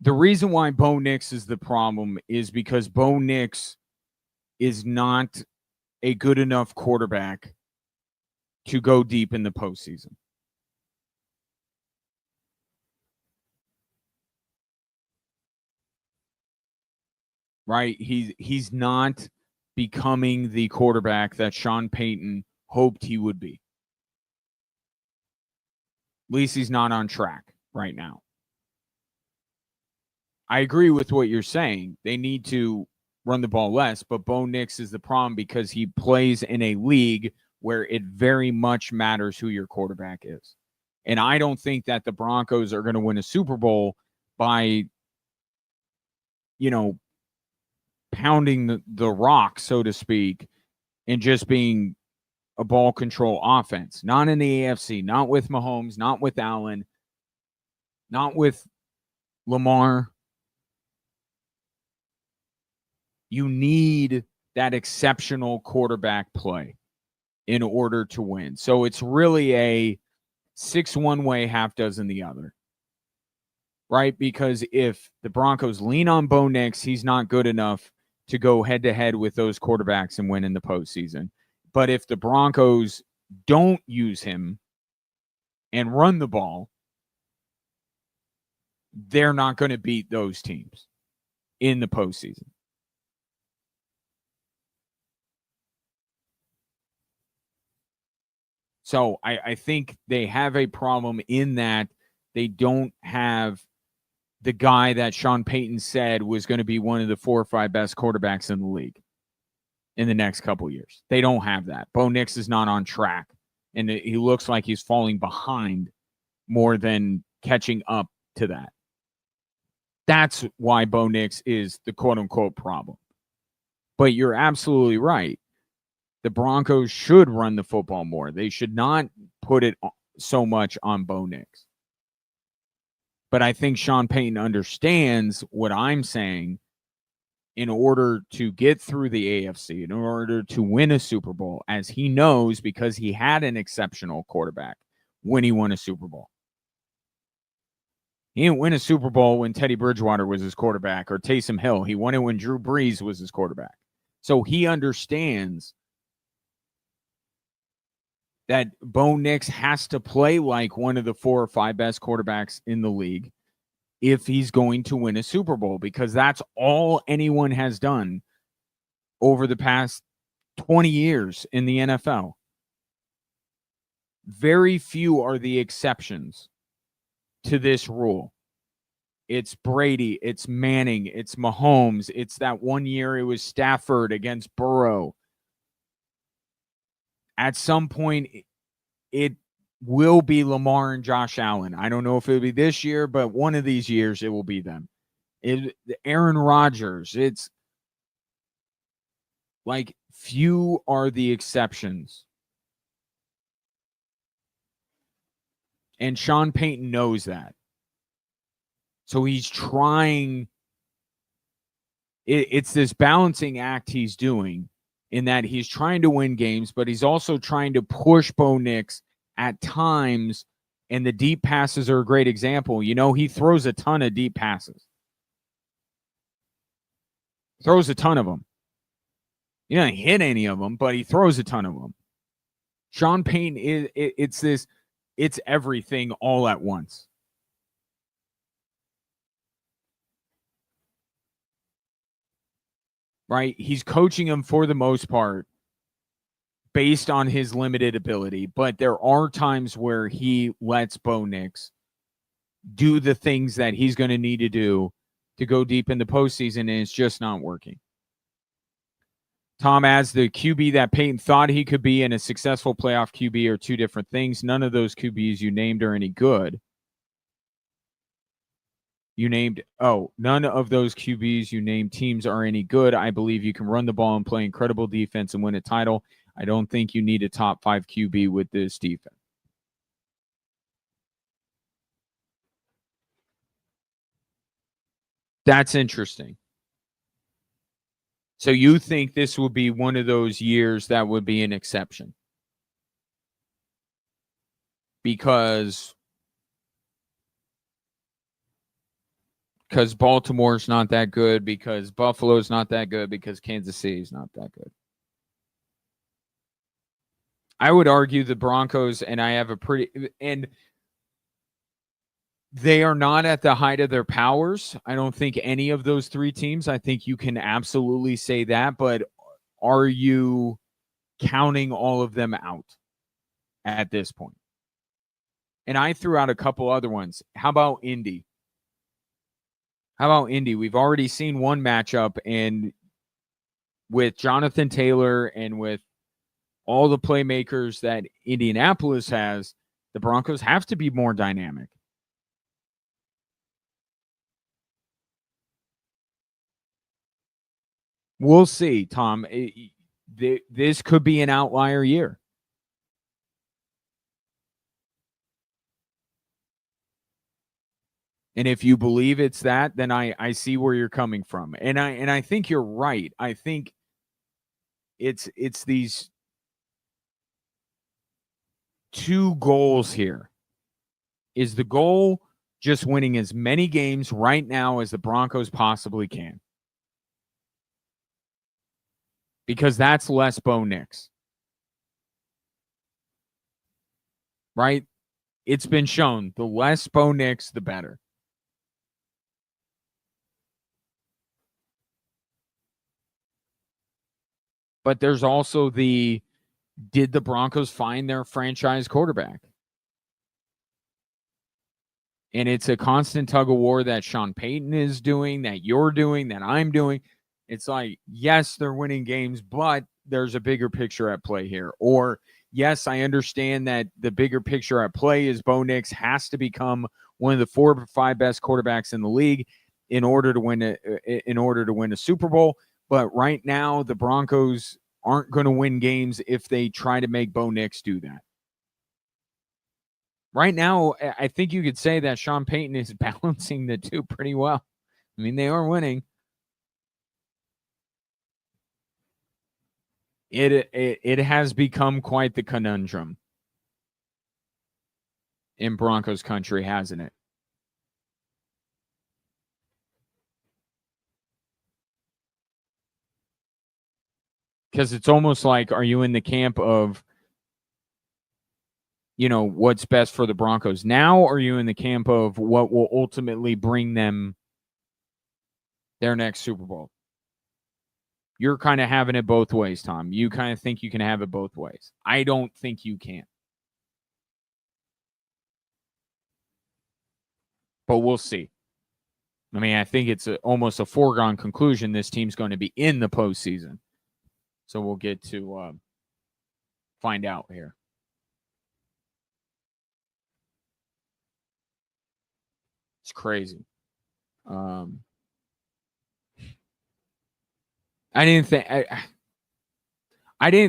The reason why Bo Nix is the problem is because Bo Nix is not a good enough quarterback to go deep in the postseason. Right? He's not becoming the quarterback that Sean Payton hoped he would be. At least he's not on track right now. I agree with what you're saying. They need to run the ball less, but Bo Nix is the problem because he plays in a league where it very much matters who your quarterback is. And I don't think that the Broncos are going to win a Super Bowl by, pounding the rock, so to speak, and just being a ball control offense. Not in the AFC, not with Mahomes, not with Allen, not with Lamar. You need that exceptional quarterback play in order to win. So it's really a 6 one way, half dozen the other. Right? Because if the Broncos lean on Bo Nix, he's not good enough to go head-to-head with those quarterbacks and win in the postseason. But if the Broncos don't use him and run the ball, they're not going to beat those teams in the postseason. So I think they have a problem in that they don't have the guy that Sean Payton said was going to be one of the 4 or 5 best quarterbacks in the league in the next couple of years. They don't have that. Bo Nix is not on track, and he looks like he's falling behind more than catching up to that. That's why Bo Nix is the quote-unquote problem. But you're absolutely right. The Broncos should run the football more. They should not put it so much on Bo Nix. But I think Sean Payton understands what I'm saying. In order to get through the AFC, in order to win a Super Bowl, as he knows because he had an exceptional quarterback when he won a Super Bowl. He didn't win a Super Bowl when Teddy Bridgewater was his quarterback or Taysom Hill. He won it when Drew Brees was his quarterback. So he understands that Bo Nix has to play like one of the 4 or 5 best quarterbacks in the league if he's going to win a Super Bowl, because that's all anyone has done over the past 20 years in the NFL. Very few are the exceptions to this rule. It's Brady, it's Manning, it's Mahomes, it's that one year it was Stafford against Burrow. At some point, it will be Lamar and Josh Allen. I don't know if it'll be this year, but one of these years it will be them. Aaron Rodgers. It's like few are the exceptions. And Sean Payton knows that. So he's trying. It's this balancing act he's doing in that he's trying to win games, but he's also trying to push Bo Nix at times, and the deep passes are a great example. He throws a ton of deep passes. Throws a ton of them. He doesn't hit any of them, but he throws a ton of them. Sean Payton, it's everything all at once. Right? He's coaching him for the most part based on his limited ability, but there are times where he lets Bo Nix do the things that he's going to need to do to go deep in the postseason, and it's just not working. Tom adds the QB that Peyton thought he could be and a successful playoff QB are two different things. None of those QBs you named are any good. None of those QBs you named teams are any good. I believe you can run the ball and play incredible defense and win a title. I don't think you need a top 5 QB with this defense. That's interesting. So you think this will be one of those years that would be an exception? Because Baltimore's not that good, because Buffalo's not that good, because Kansas City's not that good. I would argue the Broncos, and they are not at the height of their powers. I don't think any of those 3 teams, I think you can absolutely say that, but are you counting all of them out at this point? And I threw out a couple other ones. How about Indy? We've already seen one matchup, and with Jonathan Taylor and with all the playmakers that Indianapolis has, the Broncos have to be more dynamic. We'll see, Tom. This could be an outlier year. And if you believe it's that, then I see where you're coming from. And I think you're right. I think it's these 2 goals here. Is the goal just winning as many games right now as the Broncos possibly can? Because that's less Bo Nix. Right? It's been shown, the less Bo Nix, the better. But there's also did the Broncos find their franchise quarterback? And it's a constant tug of war that Sean Payton is doing, that you're doing, that I'm doing. It's like, yes, they're winning games, but there's a bigger picture at play here. Or, yes, I understand that the bigger picture at play is Bo Nix has to become one of the 4 or 5 best quarterbacks in the league in order to win a Super Bowl. But right now, the Broncos aren't going to win games if they try to make Bo Nix do that. Right now, I think you could say that Sean Payton is balancing the 2 pretty well. I mean, they are winning. It has become quite the conundrum in Broncos country, hasn't it? Because it's almost like, are you in the camp of, what's best for the Broncos now, or are you in the camp of what will ultimately bring them their next Super Bowl? You're kind of having it both ways, Tom. You kind of think you can have it both ways. I don't think you can. But we'll see. I mean, I think it's almost a foregone conclusion this team's going to be in the postseason. So we'll get to find out here. It's crazy. I didn't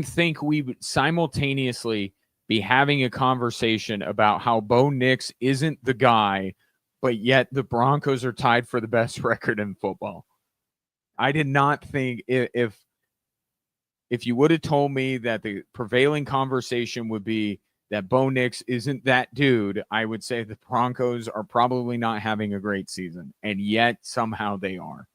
think we would simultaneously be having a conversation about how Bo Nix isn't the guy, but yet the Broncos are tied for the best record in football. I did not think if you would have told me that the prevailing conversation would be that Bo Nix isn't that dude, I would say the Broncos are probably not having a great season, and yet somehow they are.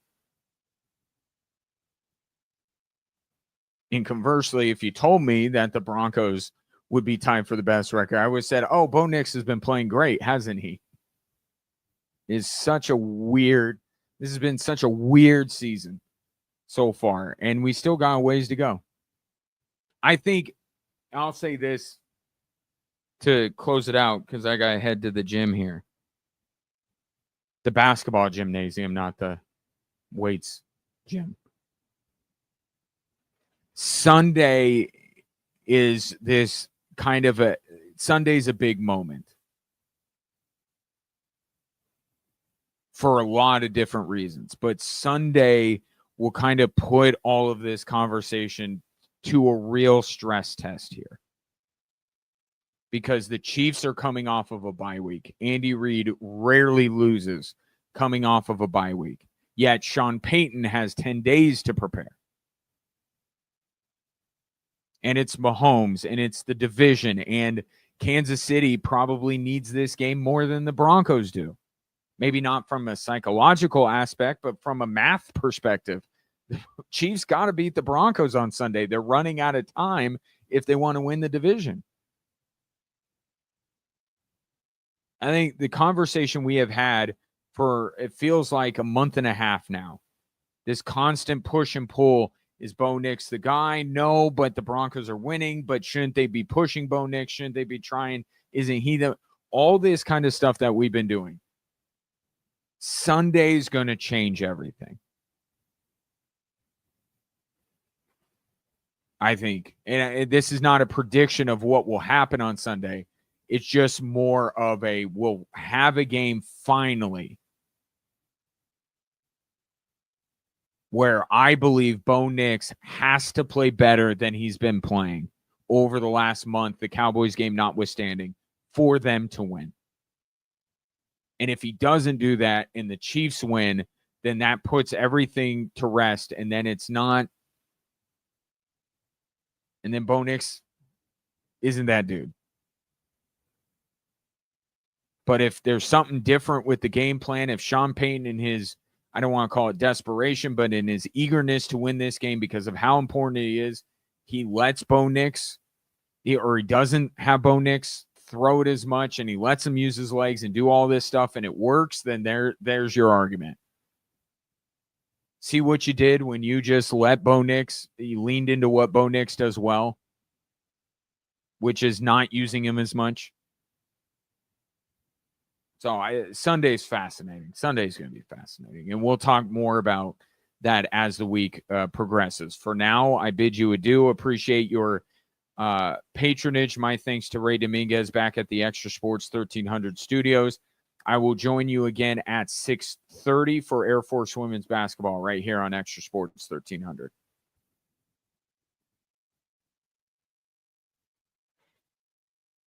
And conversely, if you told me that the Broncos would be tied for the best record, I would have said, oh, Bo Nix has been playing great, hasn't he? This has been such a weird season so far, and we still got a ways to go. I think I'll say this to close it out because I got to head to the gym here. The basketball gymnasium, not the weights gym. Sunday is this kind of Sunday's a big moment for a lot of different reasons, but Sunday will kind of put all of this conversation to a real stress test here, because the Chiefs are coming off of a bye week. Andy Reid rarely loses coming off of a bye week, yet Sean Payton has 10 days to prepare. And it's Mahomes, and it's the division, and Kansas City probably needs this game more than the Broncos do. Maybe not from a psychological aspect, but from a math perspective. The Chiefs got to beat the Broncos on Sunday. They're running out of time if they want to win the division. I think the conversation we have had for, it feels like a month and a half now, this constant push and pull. Is Bo Nix the guy? No, but the Broncos are winning. But shouldn't they be pushing Bo Nix? Shouldn't they be trying? Isn't he the... All this kind of stuff that we've been doing. Sunday's going to change everything, I think. And this is not a prediction of what will happen on Sunday. It's just more of a, we'll have a game finally where I believe Bo Nix has to play better than he's been playing over the last month, the Cowboys game notwithstanding, for them to win. And if he doesn't do that and the Chiefs win, then that puts everything to rest, and then it's not. And then Bo Nix isn't that dude. But if there's something different with the game plan, if Sean Payton in his, I don't want to call it desperation, but in his eagerness to win this game because of how important it is, he lets Bo Nix, or he doesn't have Bo Nix throw it as much, and he lets him use his legs and do all this stuff, and it works, then there's your argument. See what you did when you just let Bo Nix, you leaned into what Bo Nix does well, which is not using him as much. So Sunday's fascinating. Sunday's going to be fascinating. And we'll talk more about that as the week progresses. For now, I bid you adieu. Appreciate your patronage. My thanks to Ray Dominguez back at the Extra Sports 1300 studios. I will join you again at 6:30 for Air Force women's basketball right here on Extra Sports 1300.